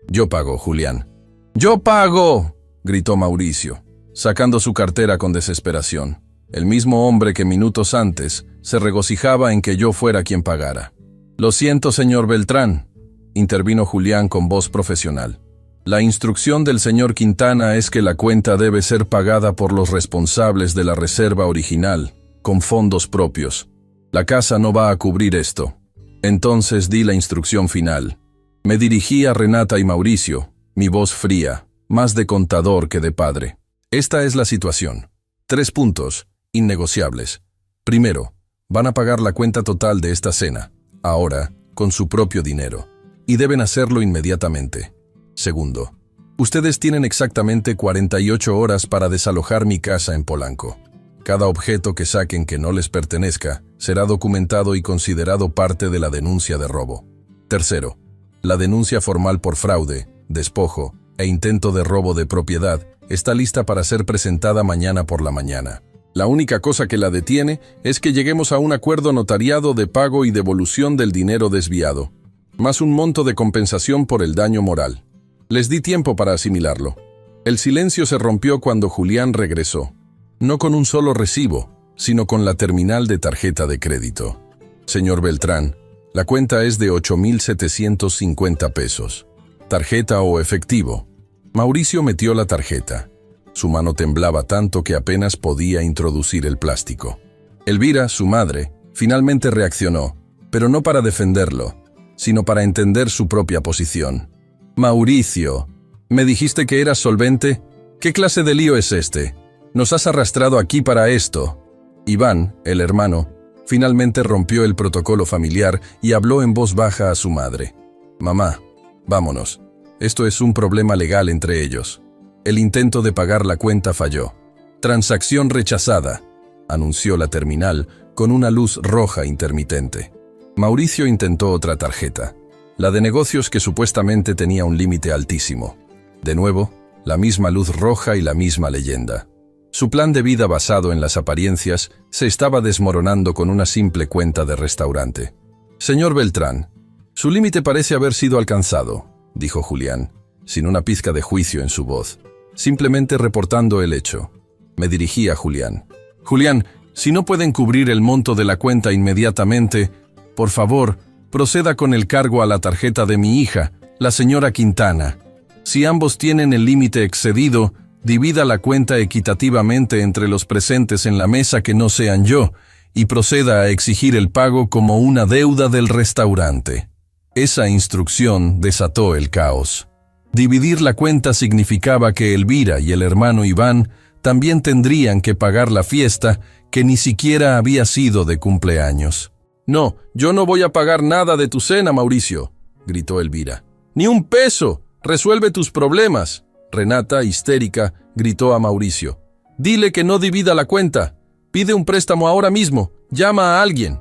yo pago, Julián». «¡Yo pago!», gritó Mauricio, sacando su cartera con desesperación. El mismo hombre que minutos antes se regocijaba en que yo fuera quien pagara. «Lo siento, señor Beltrán», intervino Julián con voz profesional. «La instrucción del señor Quintana es que la cuenta debe ser pagada por los responsables de la reserva original, con fondos propios. La casa no va a cubrir esto». Entonces di la instrucción final. Me dirigí a Renata y Mauricio, mi voz fría, más de contador que de padre. «Esta es la situación. 3 puntos, innegociables. Primero, van a pagar la cuenta total de esta cena, ahora, con su propio dinero, y deben hacerlo inmediatamente. Segundo, ustedes tienen exactamente 48 horas para desalojar mi casa en Polanco. Cada objeto que saquen que no les pertenezca será documentado y considerado parte de la denuncia de robo. Tercero, la denuncia formal por fraude, despojo e intento de robo de propiedad está lista para ser presentada mañana por la mañana. La única cosa que la detiene es que lleguemos a un acuerdo notariado de pago y devolución del dinero desviado, más un monto de compensación por el daño moral». Les di tiempo para asimilarlo. El silencio se rompió cuando Julián regresó, no con un solo recibo, sino con la terminal de tarjeta de crédito. «Señor Beltrán, la cuenta es de 8,750 pesos. ¿Tarjeta o efectivo?». Mauricio metió la tarjeta. Su mano temblaba tanto que apenas podía introducir el plástico. Elvira, su madre, finalmente reaccionó, pero no para defenderlo, sino para entender su propia posición. «Mauricio, ¿me dijiste que eras solvente? ¿Qué clase de lío es este? Nos has arrastrado aquí para esto». Iván, el hermano, finalmente rompió el protocolo familiar y habló en voz baja a su madre. «Mamá, vámonos. Esto es un problema legal entre ellos». El intento de pagar la cuenta falló. «Transacción rechazada», anunció la terminal con una luz roja intermitente. Mauricio intentó otra tarjeta, la de negocios que supuestamente tenía un límite altísimo. De nuevo, la misma luz roja y la misma leyenda. Su plan de vida basado en las apariencias se estaba desmoronando con una simple cuenta de restaurante. «Señor Beltrán, su límite parece haber sido alcanzado», dijo Julián, sin una pizca de juicio en su voz, simplemente reportando el hecho. Me dirigí a Julián. «Julián, si no pueden cubrir el monto de la cuenta inmediatamente, por favor, proceda con el cargo a la tarjeta de mi hija, la señora Quintana. Si ambos tienen el límite excedido, divida la cuenta equitativamente entre los presentes en la mesa que no sean yo, y proceda a exigir el pago como una deuda del restaurante. Esa instrucción desató el caos. Dividir la cuenta significaba que Elvira y el hermano Iván también tendrían que pagar la fiesta que ni siquiera había sido de cumpleaños. «No, yo no voy a pagar nada de tu cena, Mauricio», gritó Elvira. «Ni un peso. Resuelve tus problemas». Renata, histérica, gritó a Mauricio. «Dile que no divida la cuenta. Pide un préstamo ahora mismo. Llama a alguien».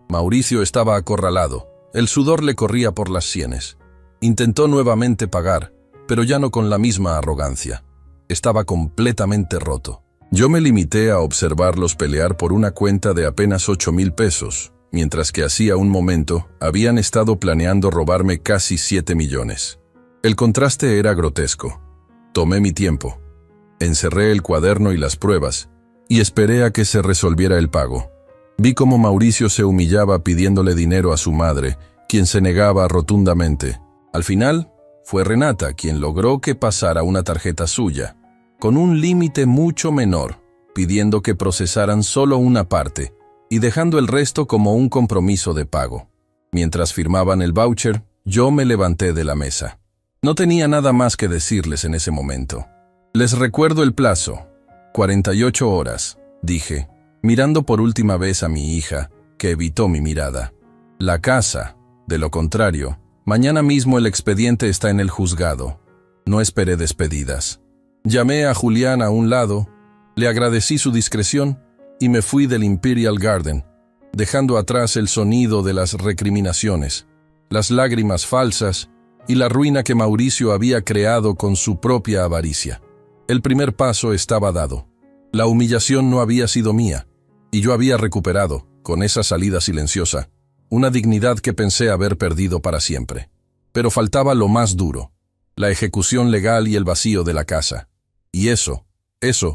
Mauricio estaba acorralado. El sudor le corría por las sienes. Intentó nuevamente pagar, pero ya no con la misma arrogancia. Estaba completamente roto. Yo me limité a observarlos pelear por una cuenta de apenas 8,000 pesos, mientras que hacía un momento habían estado planeando robarme casi 7 millones. El contraste era grotesco. Tomé mi tiempo. Encerré el cuaderno y las pruebas, y esperé a que se resolviera el pago. Vi cómo Mauricio se humillaba pidiéndole dinero a su madre, quien se negaba rotundamente. Al final, fue Renata quien logró que pasara una tarjeta suya, con un límite mucho menor, pidiendo que procesaran solo una parte y dejando el resto como un compromiso de pago. Mientras firmaban el voucher, yo me levanté de la mesa. No tenía nada más que decirles en ese momento. «Les recuerdo el plazo. 48 horas», dije, mirando por última vez a mi hija, que evitó mi mirada. «La casa, de lo contrario, mañana mismo el expediente está en el juzgado». No esperé despedidas. Llamé a Julián a un lado, le agradecí su discreción y me fui del Imperial Garden, dejando atrás el sonido de las recriminaciones, las lágrimas falsas y la ruina que Mauricio había creado con su propia avaricia. El primer paso estaba dado. La humillación no había sido mía, y yo había recuperado, con esa salida silenciosa, una dignidad que pensé haber perdido para siempre. Pero faltaba lo más duro, la ejecución legal y el vacío de la casa. Y eso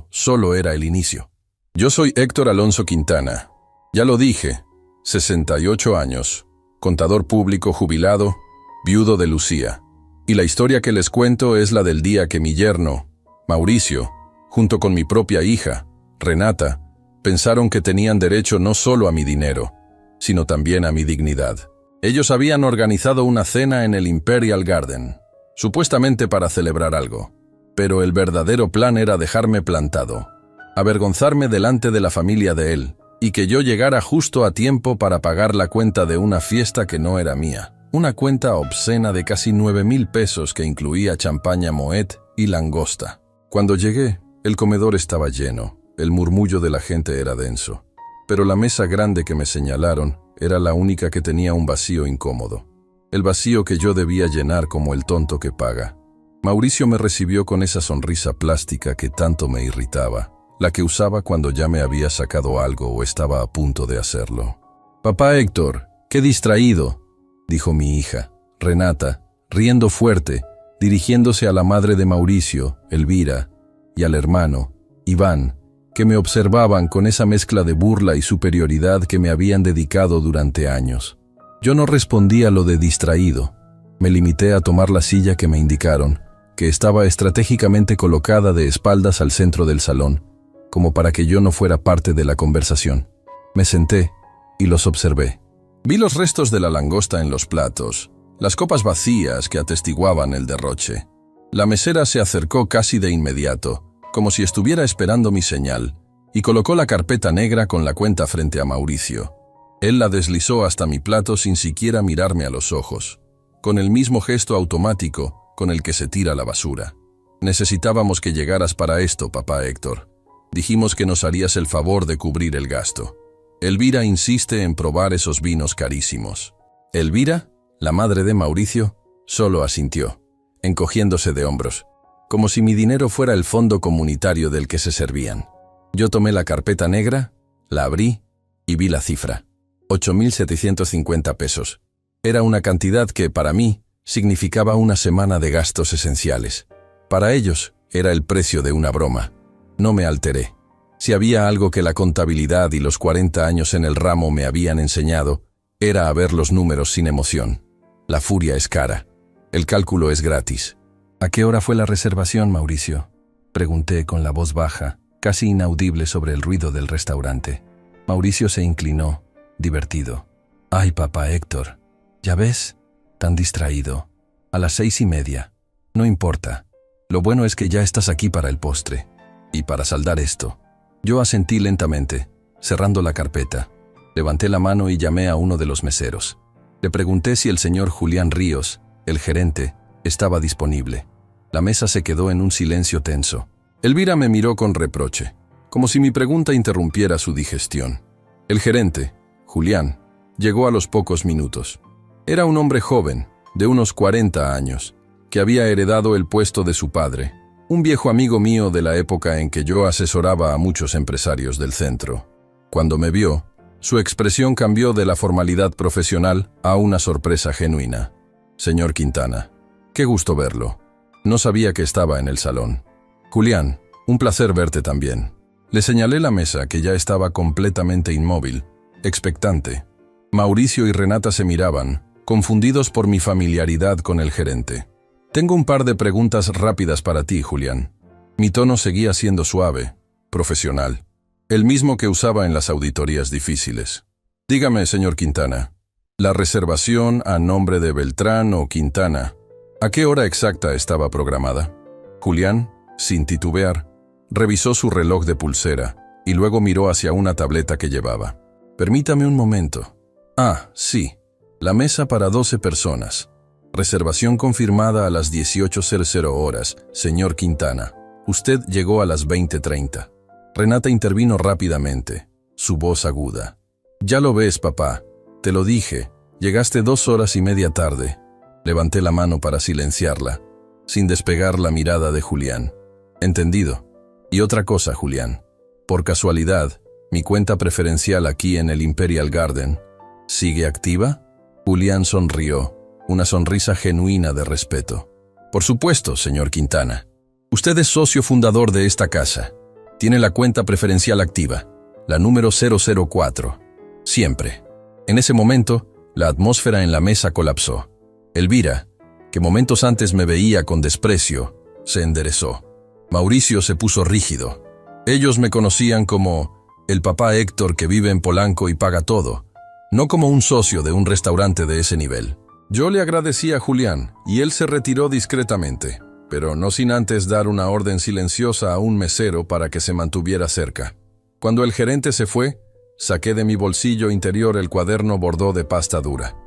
solo era el inicio. Yo soy Héctor Alonso Quintana. Ya lo dije, 68 años, contador público jubilado, viudo de Lucía. Y la historia que les cuento es la del día que mi yerno, Mauricio, junto con mi propia hija, Renata, pensaron que tenían derecho no solo a mi dinero, sino también a mi dignidad. Ellos habían organizado una cena en el Imperial Garden, supuestamente para celebrar algo, pero el verdadero plan era dejarme plantado, avergonzarme delante de la familia de él, y que yo llegara justo a tiempo para pagar la cuenta de una fiesta que no era mía. Una cuenta obscena de casi 9,000 pesos que incluía champaña Moet y langosta. Cuando llegué, el comedor estaba lleno, el murmullo de la gente era denso, pero la mesa grande que me señalaron era la única que tenía un vacío incómodo, el vacío que yo debía llenar como el tonto que paga. Mauricio me recibió con esa sonrisa plástica que tanto me irritaba, la que usaba cuando ya me había sacado algo o estaba a punto de hacerlo. «Papá Héctor, qué distraído», dijo mi hija, Renata, riendo fuerte, dirigiéndose a la madre de Mauricio, Elvira, y al hermano, Iván, que me observaban con esa mezcla de burla y superioridad que me habían dedicado durante años. Yo no respondí a lo de distraído. Me limité a tomar la silla que me indicaron, que estaba estratégicamente colocada de espaldas al centro del salón, como para que yo no fuera parte de la conversación. Me senté y los observé. Vi los restos de la langosta en los platos, las copas vacías que atestiguaban el derroche. La mesera se acercó casi de inmediato, como si estuviera esperando mi señal, y colocó la carpeta negra con la cuenta frente a Mauricio. Él la deslizó hasta mi plato sin siquiera mirarme a los ojos, con el mismo gesto automático con el que se tira la basura. «Necesitábamos que llegaras para esto, papá Héctor. Dijimos que nos harías el favor de cubrir el gasto. Elvira insiste en probar esos vinos carísimos». Elvira, la madre de Mauricio, solo asintió, encogiéndose de hombros, como si mi dinero fuera el fondo comunitario del que se servían. Yo tomé la carpeta negra, la abrí y vi la cifra. 8,750 pesos. Era una cantidad que, para mí, significaba una semana de gastos esenciales. Para ellos, era el precio de una broma. No me alteré. Si había algo que la contabilidad y los 40 años en el ramo me habían enseñado, Era a ver los números sin emoción. La furia es cara. El cálculo es gratis. ¿A qué hora fue la reservación, Mauricio? Pregunté con la voz baja, casi inaudible sobre el ruido del restaurante. Mauricio se inclinó, divertido. Ay, papá Héctor, ¿ya ves? Tan distraído. A las 6:30. No importa. Lo bueno es que ya estás aquí para el postre. Y para saldar esto. Yo asentí lentamente, cerrando la carpeta. Levanté la mano y llamé a uno de los meseros. Le pregunté si el señor Julián Ríos, el gerente, estaba disponible. La mesa se quedó en un silencio tenso. Elvira me miró con reproche, como si mi pregunta interrumpiera su digestión. El gerente, Julián, llegó a los pocos minutos. Era un hombre joven, de unos 40 años, que había heredado el puesto de su padre, un viejo amigo mío de la época en que yo asesoraba a muchos empresarios del centro. Cuando me vio, su expresión cambió de la formalidad profesional a una sorpresa genuina. Señor Quintana, qué gusto verlo. No sabía que estaba en el salón. Julián, un placer verte también. Le señalé la mesa, que ya estaba completamente inmóvil, expectante. Mauricio y Renata se miraban, confundidos por mi familiaridad con el gerente. Tengo un par de preguntas rápidas para ti, Julián. Mi tono seguía siendo suave, profesional, el mismo que usaba en las auditorías difíciles. Dígame, señor Quintana, la reservación a nombre de Beltrán o Quintana, ¿a qué hora exacta estaba programada? Julián, sin titubear, revisó su reloj de pulsera y luego miró hacia una tableta que llevaba. Permítame un momento. Ah, sí, la mesa para 12 personas. Reservación confirmada a las 18:00 horas, señor Quintana. Usted llegó a las 20:30. Renata intervino rápidamente, su voz aguda. Ya lo ves, papá. Te lo dije. Llegaste 2 horas y media tarde. Levanté la mano para silenciarla, sin despegar la mirada de Julián. Entendido. Y otra cosa, Julián. Por casualidad, mi cuenta preferencial aquí en el Imperial Garden, ¿sigue activa? Julián sonrió, una sonrisa genuina de respeto. Por supuesto, señor Quintana. Usted es socio fundador de esta casa. Tiene la cuenta preferencial activa, la número 004. Siempre. En ese momento, la atmósfera en la mesa colapsó. Elvira, que momentos antes me veía con desprecio, se enderezó. Mauricio se puso rígido. Ellos me conocían como el papá Héctor que vive en Polanco y paga todo, no como un socio de un restaurante de ese nivel. Yo le agradecí a Julián y él se retiró discretamente, pero no sin antes dar una orden silenciosa a un mesero para que se mantuviera cerca. Cuando el gerente se fue, saqué de mi bolsillo interior el cuaderno bordó de pasta dura.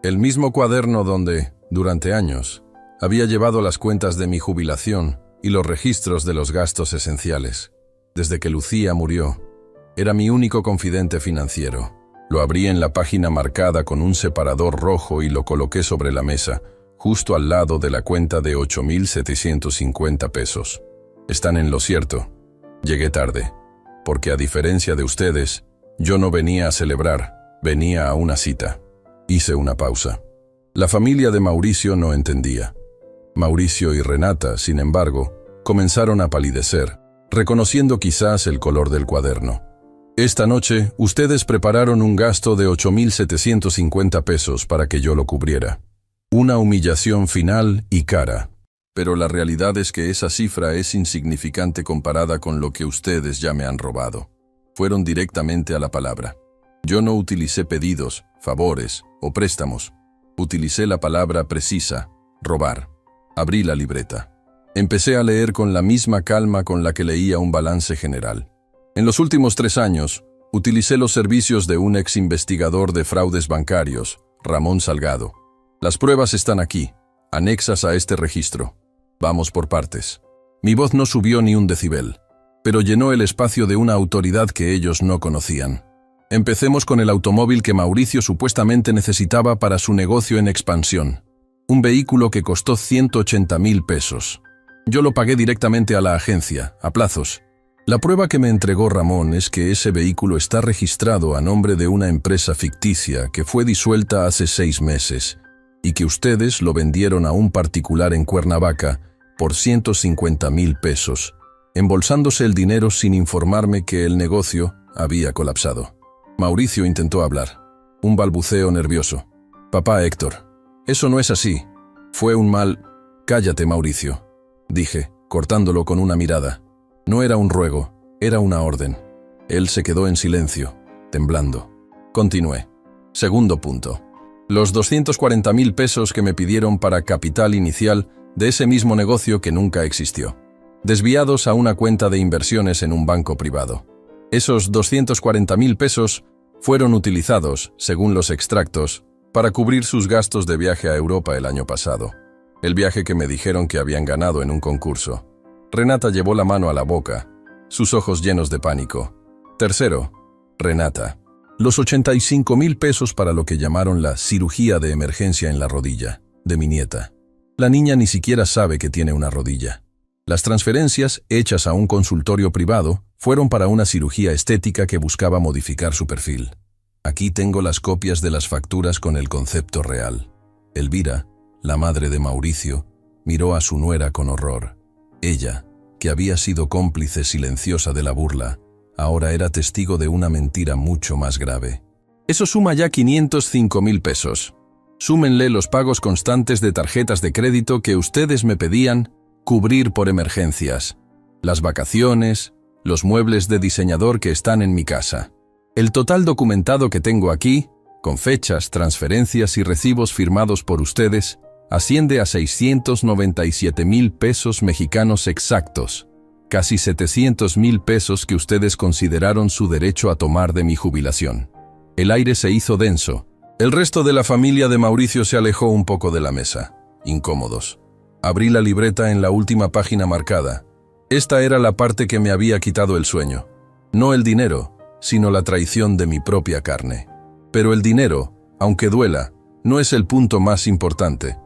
El mismo cuaderno donde, durante años, había llevado las cuentas de mi jubilación y los registros de los gastos esenciales. Desde que Lucía murió, era mi único confidente financiero. Lo abrí en la página marcada con un separador rojo y lo coloqué sobre la mesa, justo al lado de la cuenta de 8,750 pesos. Están en lo cierto. Llegué tarde, porque a diferencia de ustedes, yo no venía a celebrar, venía a una cita. Hice una pausa. La familia de Mauricio no entendía. Mauricio y Renata, sin embargo, comenzaron a palidecer, reconociendo quizás el color del cuaderno. Esta noche, ustedes prepararon un gasto de 8,750 pesos para que yo lo cubriera. Una humillación final y cara. Pero la realidad es que esa cifra es insignificante comparada con lo que ustedes ya me han robado. Fueron directamente a la palabra. Yo no utilicé pedidos, favores o préstamos. Utilicé la palabra precisa, robar. Abrí la libreta. Empecé a leer con la misma calma con la que leía un balance general. En los últimos 3 años, utilicé los servicios de un ex investigador de fraudes bancarios, Ramón Salgado. Las pruebas están aquí, anexas a este registro. Vamos por partes. Mi voz no subió ni un decibel, pero llenó el espacio de una autoridad que ellos no conocían. Empecemos con el automóvil que Mauricio supuestamente necesitaba para su negocio en expansión. Un vehículo que costó 180,000 pesos. Yo lo pagué directamente a la agencia, a plazos. La prueba que me entregó Ramón es que ese vehículo está registrado a nombre de una empresa ficticia que fue disuelta hace 6 meses y que ustedes lo vendieron a un particular en Cuernavaca por 150,000 pesos, embolsándose el dinero sin informarme que el negocio había colapsado. Mauricio intentó hablar. un balbuceo nervioso. Papá Héctor, eso no es así. Fue un mal... Cállate, Mauricio, dije, cortándolo con una mirada. No era un ruego, era una orden. Él se quedó en silencio, temblando. Continué. Segundo punto. Los 240.000 pesos que me pidieron para capital inicial de ese mismo negocio que nunca existió, desviados a una cuenta de inversiones en un banco privado. Esos 240.000 pesos fueron utilizados, según los extractos, para cubrir sus gastos de viaje a Europa el año pasado. El viaje que me dijeron que habían ganado en un concurso. Renata llevó la mano a la boca, sus ojos llenos de pánico. Tercero, Renata. Los 85.000 pesos para lo que llamaron la cirugía de emergencia en la rodilla, de mi nieta. La niña ni siquiera sabe que tiene una rodilla. Las transferencias, hechas a un consultorio privado, fueron para una cirugía estética que buscaba modificar su perfil. Aquí tengo las copias de las facturas con el concepto real. Elvira, la madre de Mauricio, miró a su nuera con horror. Ella, que había sido cómplice silenciosa de la burla, ahora era testigo de una mentira mucho más grave. Eso suma ya 505.000 pesos. Súmenle los pagos constantes de tarjetas de crédito que ustedes me pedían cubrir por emergencias, las vacaciones, los muebles de diseñador que están en mi casa. El total documentado que tengo aquí, con fechas, transferencias y recibos firmados por ustedes, asciende a 697.000 pesos mexicanos exactos, casi 700.000 pesos que ustedes consideraron su derecho a tomar de mi jubilación. El aire se hizo denso. El resto de la familia de Mauricio se alejó un poco de la mesa, incómodos. Abrí la libreta en la última página marcada. Esta era la parte que me había quitado el sueño. No el dinero, sino la traición de mi propia carne. Pero el dinero, aunque duela, no es el punto más importante.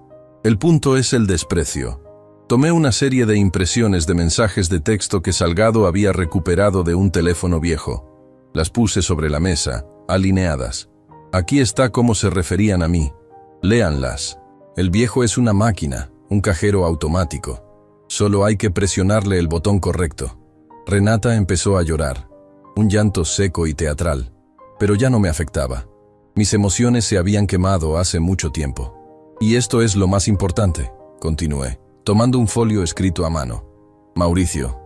El punto es el desprecio. Tomé una serie de impresiones de mensajes de texto que Salgado había recuperado de un teléfono viejo. Las puse sobre la mesa, alineadas. Aquí está cómo se referían a mí. Léanlas. El viejo es una máquina, un cajero automático. Solo hay que presionarle el botón correcto. Renata empezó a llorar. Un llanto seco y teatral. Pero ya no me afectaba. Mis emociones se habían quemado hace mucho tiempo. Y esto es lo más importante, continué, tomando un folio escrito a mano. Mauricio,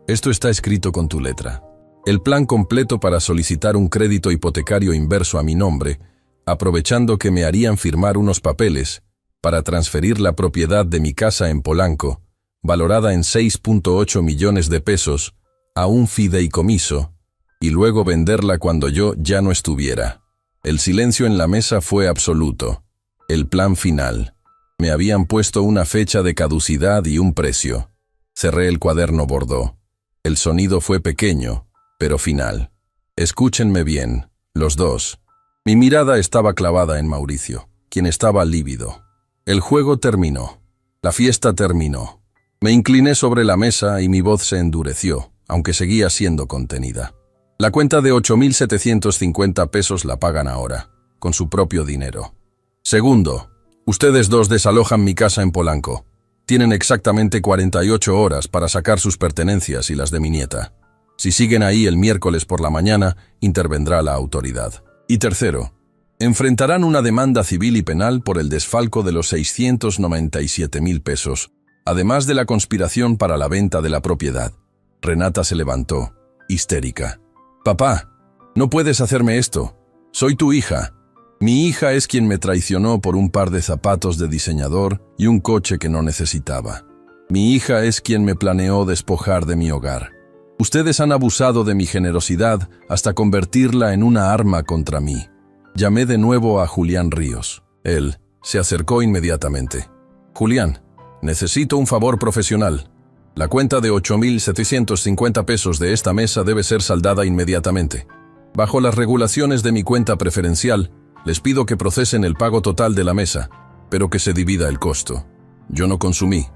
esto está escrito con tu letra. El plan completo para solicitar un crédito hipotecario inverso a mi nombre, aprovechando que me harían firmar unos papeles para transferir la propiedad de mi casa en Polanco, valorada en 6.8 millones de pesos, a un fideicomiso, y luego venderla cuando yo ya no estuviera. El silencio en la mesa fue absoluto. El plan final. Me habían puesto una fecha de caducidad y un precio. Cerré el cuaderno bordó. El sonido fue pequeño, pero final. Escúchenme bien, los dos. Mi mirada estaba clavada en Mauricio, quien estaba lívido. El juego terminó. La fiesta terminó. Me incliné sobre la mesa y mi voz se endureció, aunque seguía siendo contenida. La cuenta de 8.750 pesos la pagan ahora, con su propio dinero. Segundo, ustedes dos desalojan mi casa en Polanco. Tienen exactamente 48 horas para sacar sus pertenencias y las de mi nieta. Si siguen ahí el miércoles por la mañana, intervendrá la autoridad. Y tercero, enfrentarán una demanda civil y penal por el desfalco de los 697.000 pesos, además de la conspiración para la venta de la propiedad. Renata se levantó, histérica. «Papá, no puedes hacerme esto. Soy tu hija. Mi hija es quien me traicionó por un par de zapatos de diseñador y un coche que no necesitaba. Mi hija es quien me planeó despojar de mi hogar. Ustedes han abusado de mi generosidad hasta convertirla en una arma contra mí». Llamé de nuevo a Julián Ríos. Él se acercó inmediatamente. «Julián, necesito un favor profesional. La cuenta de 8.750 pesos de esta mesa debe ser saldada inmediatamente. Bajo las regulaciones de mi cuenta preferencial, les pido que procesen el pago total de la mesa, pero que se divida el costo. Yo no consumí».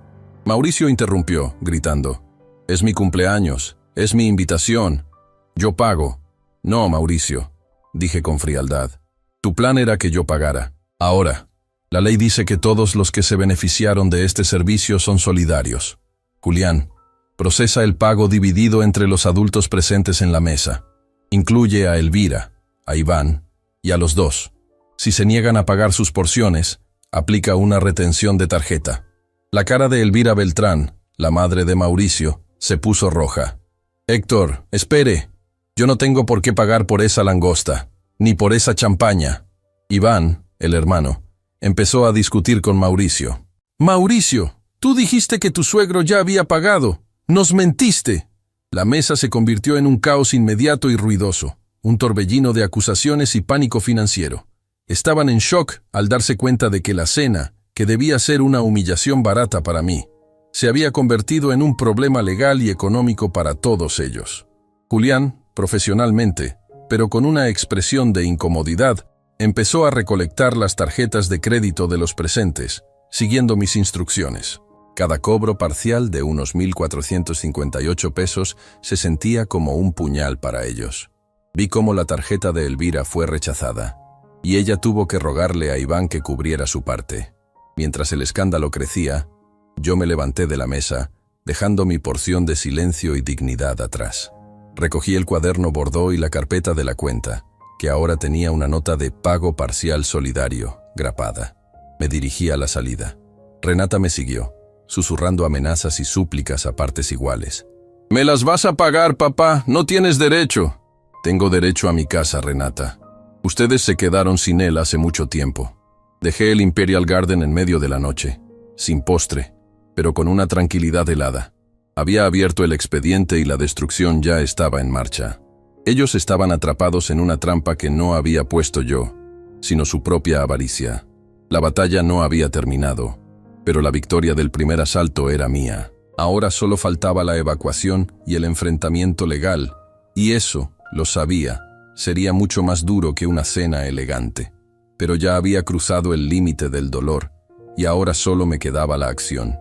Mauricio interrumpió, gritando. «Es mi cumpleaños, es mi invitación. Yo pago». «No, Mauricio», dije con frialdad. «Tu plan era que yo pagara. Ahora, la ley dice que todos los que se beneficiaron de este servicio son solidarios. Julián, procesa el pago dividido entre los adultos presentes en la mesa. Incluye a Elvira, a Iván y a los dos. Si se niegan a pagar sus porciones, aplica una retención de tarjeta. La cara de Elvira Beltrán, la madre de Mauricio, se puso roja. Héctor, espere. Yo no tengo por qué pagar por esa langosta, ni por esa champaña. Iván, el hermano, empezó a discutir con Mauricio. Mauricio, tú dijiste que tu suegro ya había pagado. ¡Nos mentiste! La mesa se convirtió en un caos inmediato y ruidoso, un torbellino de acusaciones y pánico financiero. Estaban en shock al darse cuenta de que la cena, que debía ser una humillación barata para mí, se había convertido en un problema legal y económico para todos ellos. Julián, profesionalmente, pero con una expresión de incomodidad, empezó a recolectar las tarjetas de crédito de los presentes, siguiendo mis instrucciones. Cada cobro parcial de unos 1.458 pesos se sentía como un puñal para ellos. Vi cómo la tarjeta de Elvira fue rechazada, y ella tuvo que rogarle a Iván que cubriera su parte. Mientras el escándalo crecía, yo me levanté de la mesa, dejando mi porción de silencio y dignidad atrás. Recogí el cuaderno bordó y la carpeta de la cuenta, que ahora tenía una nota de pago parcial solidario, grapada. Me dirigí a la salida. Renata me siguió, susurrando amenazas y súplicas a partes iguales. «Me las vas a pagar, papá, no tienes derecho». «Tengo derecho a mi casa, Renata. Ustedes se quedaron sin él hace mucho tiempo. Dejé el Imperial Garden en medio de la noche, sin postre, pero con una tranquilidad helada. Había abierto el expediente y la destrucción ya estaba en marcha. Ellos estaban atrapados en una trampa que no había puesto yo, sino su propia avaricia. La batalla no había terminado, pero la victoria del primer asalto era mía. Ahora solo faltaba la evacuación y el enfrentamiento legal, y eso, lo sabía, sería mucho más duro que una cena elegante. Pero ya había cruzado el límite del dolor, y ahora solo me quedaba la acción.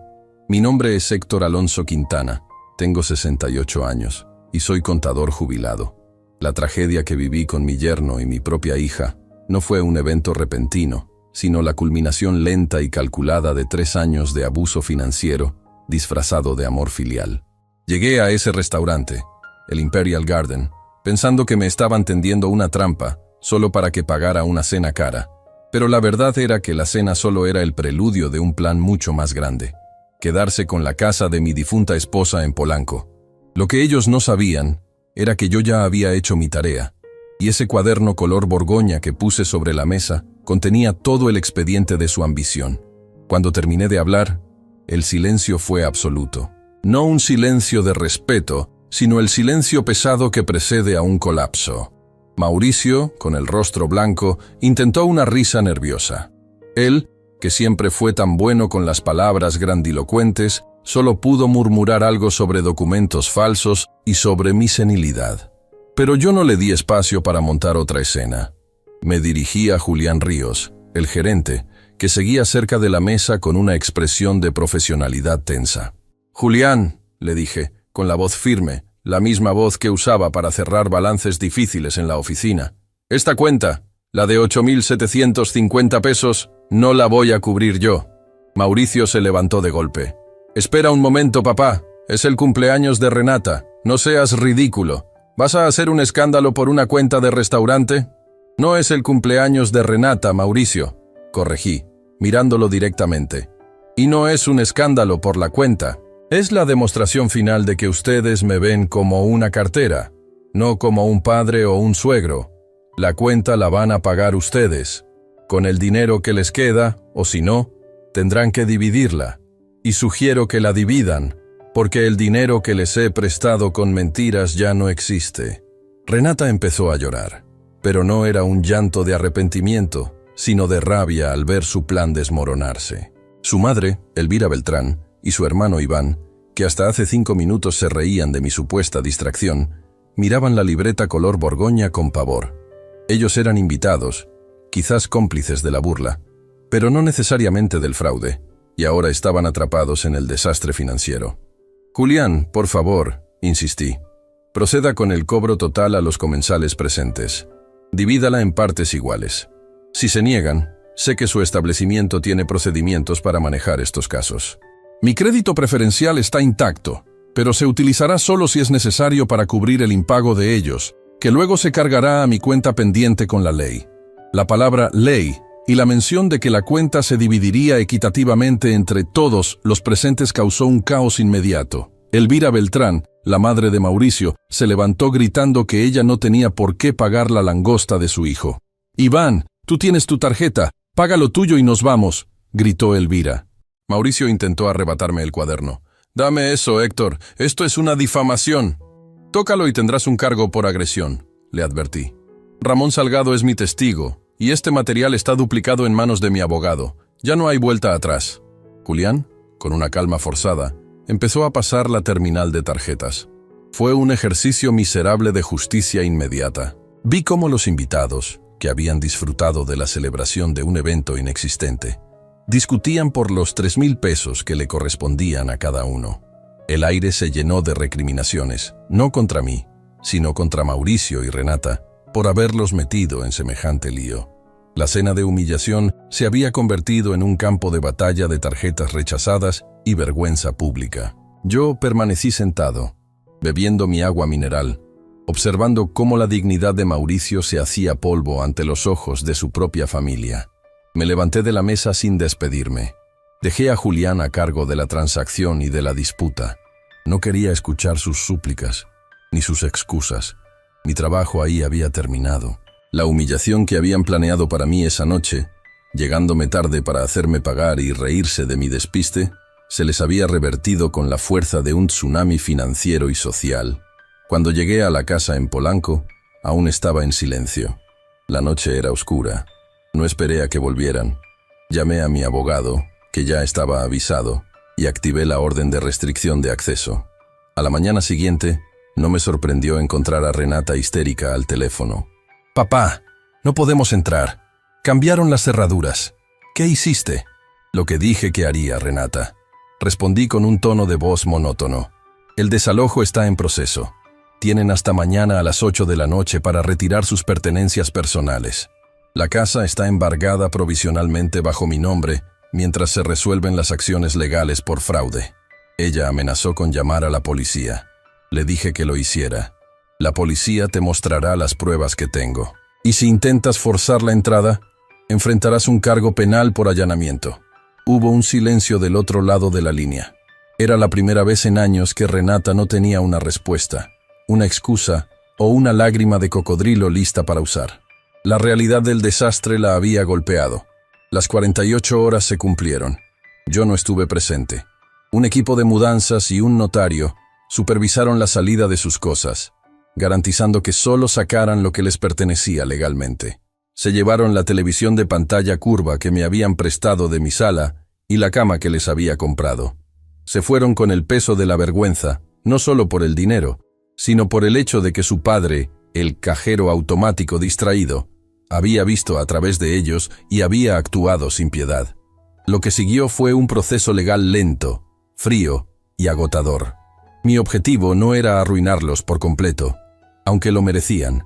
Mi nombre es Héctor Alonso Quintana, tengo 68 años, y soy contador jubilado. La tragedia que viví con mi yerno y mi propia hija no fue un evento repentino, sino la culminación lenta y calculada de 3 años de abuso financiero disfrazado de amor filial. Llegué a ese restaurante, el Imperial Garden, pensando que me estaban tendiendo una trampa solo para que pagara una cena cara, pero la verdad era que la cena solo era el preludio de un plan mucho más grande: quedarse con la casa de mi difunta esposa en Polanco. Lo que ellos no sabían era que yo ya había hecho mi tarea, y ese cuaderno color borgoña que puse sobre la mesa contenía todo el expediente de su ambición. Cuando terminé de hablar, el silencio fue absoluto. No un silencio de respeto, sino el silencio pesado que precede a un colapso. Mauricio, con el rostro blanco, intentó una risa nerviosa. Él, que siempre fue tan bueno con las palabras grandilocuentes, solo pudo murmurar algo sobre documentos falsos y sobre mi senilidad. Pero yo no le di espacio para montar otra escena. Me dirigí a Julián Ríos, el gerente, que seguía cerca de la mesa con una expresión de profesionalidad tensa. «Julián», le dije, con la voz firme, la misma voz que usaba para cerrar balances difíciles en la oficina. «Esta cuenta, la de 8.750 pesos, no la voy a cubrir yo». Mauricio se levantó de golpe. «Espera un momento, papá. Es el cumpleaños de Renata. No seas ridículo. ¿Vas a hacer un escándalo por una cuenta de restaurante?» «No es el cumpleaños de Renata, Mauricio», corregí, mirándolo directamente. «Y no es un escándalo por la cuenta. Es la demostración final de que ustedes me ven como una cartera, no como un padre o un suegro. La cuenta la van a pagar ustedes, con el dinero que les queda, o si no, tendrán que dividirla. Y sugiero que la dividan, porque el dinero que les he prestado con mentiras ya no existe». Renata empezó a llorar, pero no era un llanto de arrepentimiento, sino de rabia al ver su plan desmoronarse. Su madre, Elvira Beltrán, y su hermano Iván, que hasta hace 5 minutos se reían de mi supuesta distracción, miraban la libreta color borgoña con pavor. Ellos eran invitados, quizás cómplices de la burla, pero no necesariamente del fraude, y ahora estaban atrapados en el desastre financiero. «Julián, por favor», insistí, «proceda con el cobro total a los comensales presentes. Divídala en partes iguales. Si se niegan, sé que su establecimiento tiene procedimientos para manejar estos casos. Mi crédito preferencial está intacto, pero se utilizará solo si es necesario para cubrir el impago de ellos, que luego se cargará a mi cuenta pendiente con la ley. La palabra ley y la mención de que la cuenta se dividiría equitativamente entre todos los presentes causó un caos inmediato. Elvira Beltrán, la madre de Mauricio, se levantó gritando que ella no tenía por qué pagar la langosta de su hijo. «Iván, tú tienes tu tarjeta, paga lo tuyo y nos vamos», gritó Elvira. Mauricio intentó arrebatarme el cuaderno. «Dame eso, Héctor, esto es una difamación». «Tócalo y tendrás un cargo por agresión», le advertí. «Ramón Salgado es mi testigo, y este material está duplicado en manos de mi abogado. Ya no hay vuelta atrás». Julián, con una calma forzada, empezó a pasar la terminal de tarjetas. Fue un ejercicio miserable de justicia inmediata. Vi cómo los invitados, que habían disfrutado de la celebración de un evento inexistente, discutían por los 3,000 pesos que le correspondían a cada uno. El aire se llenó de recriminaciones, no contra mí, sino contra Mauricio y Renata, por haberlos metido en semejante lío. La cena de humillación se había convertido en un campo de batalla de tarjetas rechazadas y vergüenza pública. Yo permanecí sentado, bebiendo mi agua mineral, observando cómo la dignidad de Mauricio se hacía polvo ante los ojos de su propia familia. Me levanté de la mesa sin despedirme. Dejé a Julián a cargo de la transacción y de la disputa. No quería escuchar sus súplicas, ni sus excusas. Mi trabajo ahí había terminado. La humillación que habían planeado para mí esa noche, llegándome tarde para hacerme pagar y reírse de mi despiste, se les había revertido con la fuerza de un tsunami financiero y social. Cuando llegué a la casa en Polanco, aún estaba en silencio. La noche era oscura. No esperé a que volvieran. Llamé a mi abogado, que ya estaba avisado, y activé la orden de restricción de acceso. A la mañana siguiente, no me sorprendió encontrar a Renata histérica al teléfono. «Papá, no podemos entrar. Cambiaron las cerraduras. ¿Qué hiciste?» «Lo que dije que haría, Renata», respondí con un tono de voz monótono. «El desalojo está en proceso. Tienen hasta mañana a las 8 de la noche para retirar sus pertenencias personales. La casa está embargada provisionalmente bajo mi nombre mientras se resuelven las acciones legales por fraude». Ella amenazó con llamar a la policía. Le dije que lo hiciera. «La policía te mostrará las pruebas que tengo. Y si intentas forzar la entrada, enfrentarás un cargo penal por allanamiento». Hubo un silencio del otro lado de la línea. Era la primera vez en años que Renata no tenía una respuesta, una excusa o una lágrima de cocodrilo lista para usar. La realidad del desastre la había golpeado. Las 48 horas se cumplieron. Yo no estuve presente. Un equipo de mudanzas y un notario supervisaron la salida de sus cosas, garantizando que solo sacaran lo que les pertenecía legalmente. Se llevaron la televisión de pantalla curva que me habían prestado de mi sala y la cama que les había comprado. Se fueron con el peso de la vergüenza, no solo por el dinero, sino por el hecho de que su padre, el cajero automático distraído, había visto a través de ellos y había actuado sin piedad. Lo que siguió fue un proceso legal lento, frío y agotador. Mi objetivo no era arruinarlos por completo, aunque lo merecían.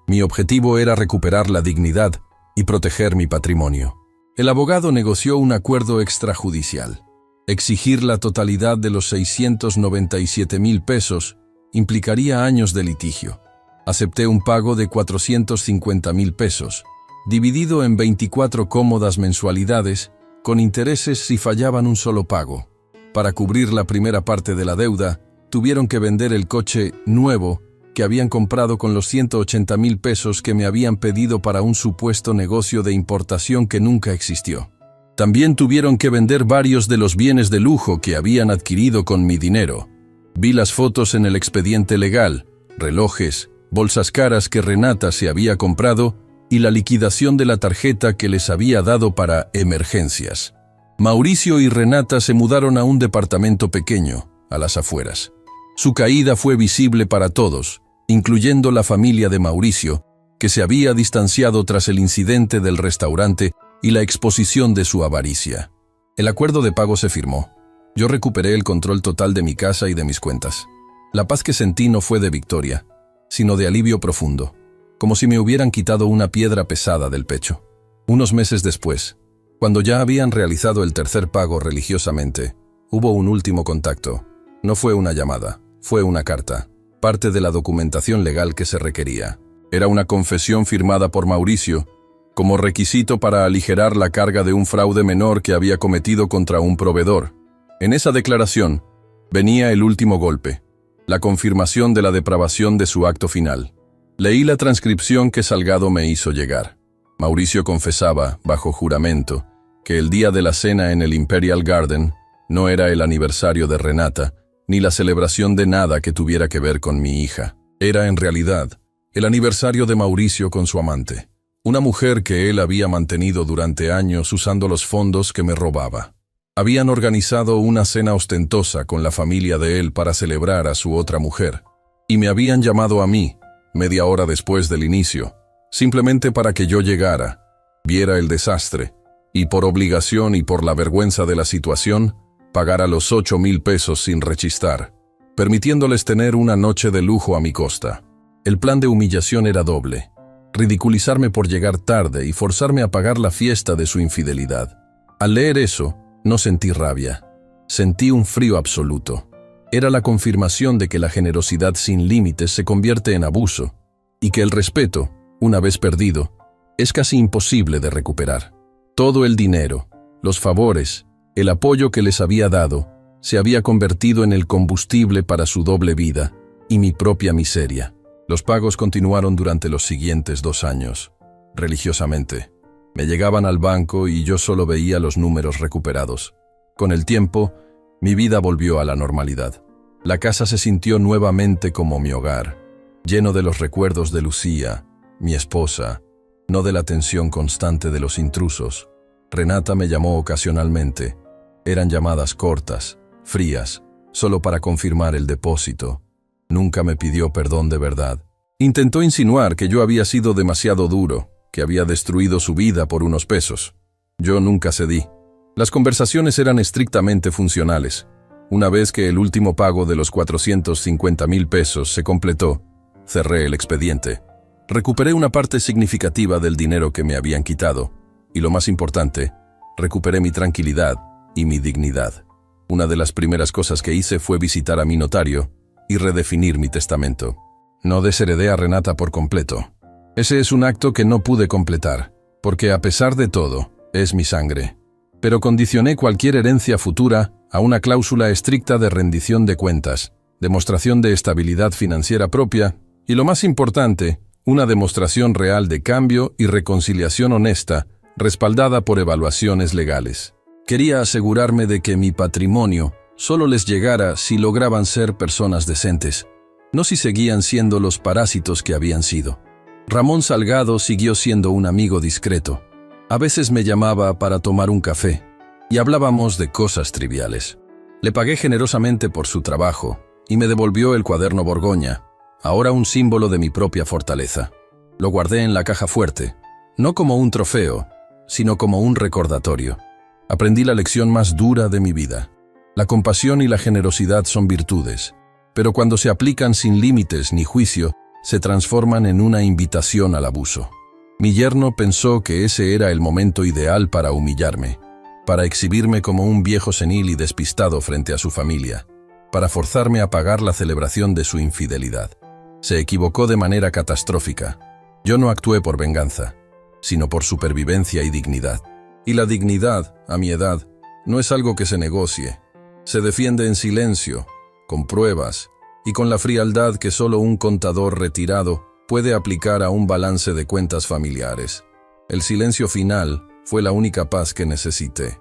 Mi objetivo era recuperar la dignidad y proteger mi patrimonio. El abogado negoció un acuerdo extrajudicial. Exigir la totalidad de los 697,000 pesos implicaría años de litigio. Acepté un pago de 450,000 pesos, dividido en 24 cómodas mensualidades, con intereses si fallaban un solo pago. Para cubrir la primera parte de la deuda, tuvieron que vender el coche nuevo que habían comprado con los 180,000 pesos que me habían pedido para un supuesto negocio de importación que nunca existió. También tuvieron que vender varios de los bienes de lujo que habían adquirido con mi dinero. Vi las fotos en el expediente legal, relojes, bolsas caras que Renata se había comprado y la liquidación de la tarjeta que les había dado para emergencias. Mauricio y Renata se mudaron a un departamento pequeño, a las afueras. Su caída fue visible para todos, incluyendo la familia de Mauricio, que se había distanciado tras el incidente del restaurante y la exposición de su avaricia. El acuerdo de pago se firmó. Yo recuperé el control total de mi casa y de mis cuentas. La paz que sentí no fue de victoria, sino de alivio profundo, como si me hubieran quitado una piedra pesada del pecho. Unos meses después, cuando ya habían realizado el tercer pago religiosamente, hubo un último contacto. No fue una llamada, fue una carta, parte de la documentación legal que se requería. Era una confesión firmada por Mauricio, como requisito para aligerar la carga de un fraude menor que había cometido contra un proveedor. En esa declaración venía el último golpe, la confirmación de la depravación de su acto final. Leí la transcripción que Salgado me hizo llegar. Mauricio confesaba, bajo juramento, que el día de la cena en el Imperial Garden no era el aniversario de Renata, ni la celebración de nada que tuviera que ver con mi hija. Era, en realidad, el aniversario de Mauricio con su amante, una mujer que él había mantenido durante años usando los fondos que me robaba. Habían organizado una cena ostentosa con la familia de él para celebrar a su otra mujer, y me habían llamado a mí, media hora después del inicio, simplemente para que yo llegara, viera el desastre, y por obligación y por la vergüenza de la situación, pagara los 8,000 pesos sin rechistar, permitiéndoles tener una noche de lujo a mi costa. El plan de humillación era doble: ridiculizarme por llegar tarde y forzarme a pagar la fiesta de su infidelidad. Al leer eso, no sentí rabia. Sentí un frío absoluto. Era la confirmación de que la generosidad sin límites se convierte en abuso, y que el respeto, una vez perdido, es casi imposible de recuperar. Todo el dinero, los favores, el apoyo que les había dado, se había convertido en el combustible para su doble vida y mi propia miseria. Los pagos continuaron durante los siguientes 2 años, religiosamente. Me llegaban al banco y yo solo veía los números recuperados. Con el tiempo, mi vida volvió a la normalidad. La casa se sintió nuevamente como mi hogar, lleno de los recuerdos de Lucía, mi esposa, no de la tensión constante de los intrusos. Renata me llamó ocasionalmente. Eran llamadas cortas, frías, solo para confirmar el depósito. Nunca me pidió perdón de verdad. Intentó insinuar que yo había sido demasiado duro, que había destruido su vida por unos pesos. Yo nunca cedí. Las conversaciones eran estrictamente funcionales. Una vez que el último pago de los 450,000 pesos se completó, cerré el expediente. Recuperé una parte significativa del dinero que me habían quitado, y lo más importante, recuperé mi tranquilidad y mi dignidad. Una de las primeras cosas que hice fue visitar a mi notario y redefinir mi testamento. No desheredé a Renata por completo. Ese es un acto que no pude completar, porque a pesar de todo, es mi sangre. Pero condicioné cualquier herencia futura a una cláusula estricta de rendición de cuentas, demostración de estabilidad financiera propia y, lo más importante, una demostración real de cambio y reconciliación honesta, respaldada por evaluaciones legales. Quería asegurarme de que mi patrimonio solo les llegara si lograban ser personas decentes, no si seguían siendo los parásitos que habían sido. Ramón Salgado siguió siendo un amigo discreto. A veces me llamaba para tomar un café y hablábamos de cosas triviales. Le pagué generosamente por su trabajo y me devolvió el cuaderno Borgoña, ahora un símbolo de mi propia fortaleza. Lo guardé en la caja fuerte, no como un trofeo, sino como un recordatorio. Aprendí la lección más dura de mi vida. La compasión y la generosidad son virtudes, pero cuando se aplican sin límites ni juicio, se transforman en una invitación al abuso. Mi yerno pensó que ese era el momento ideal para humillarme, para exhibirme como un viejo senil y despistado frente a su familia, para forzarme a pagar la celebración de su infidelidad. Se equivocó de manera catastrófica. Yo no actué por venganza, sino por supervivencia y dignidad. Y la dignidad, a mi edad, no es algo que se negocie. Se defiende en silencio, con pruebas y con la frialdad que solo un contador retirado puede aplicar a un balance de cuentas familiares. El silencio final fue la única paz que necesité.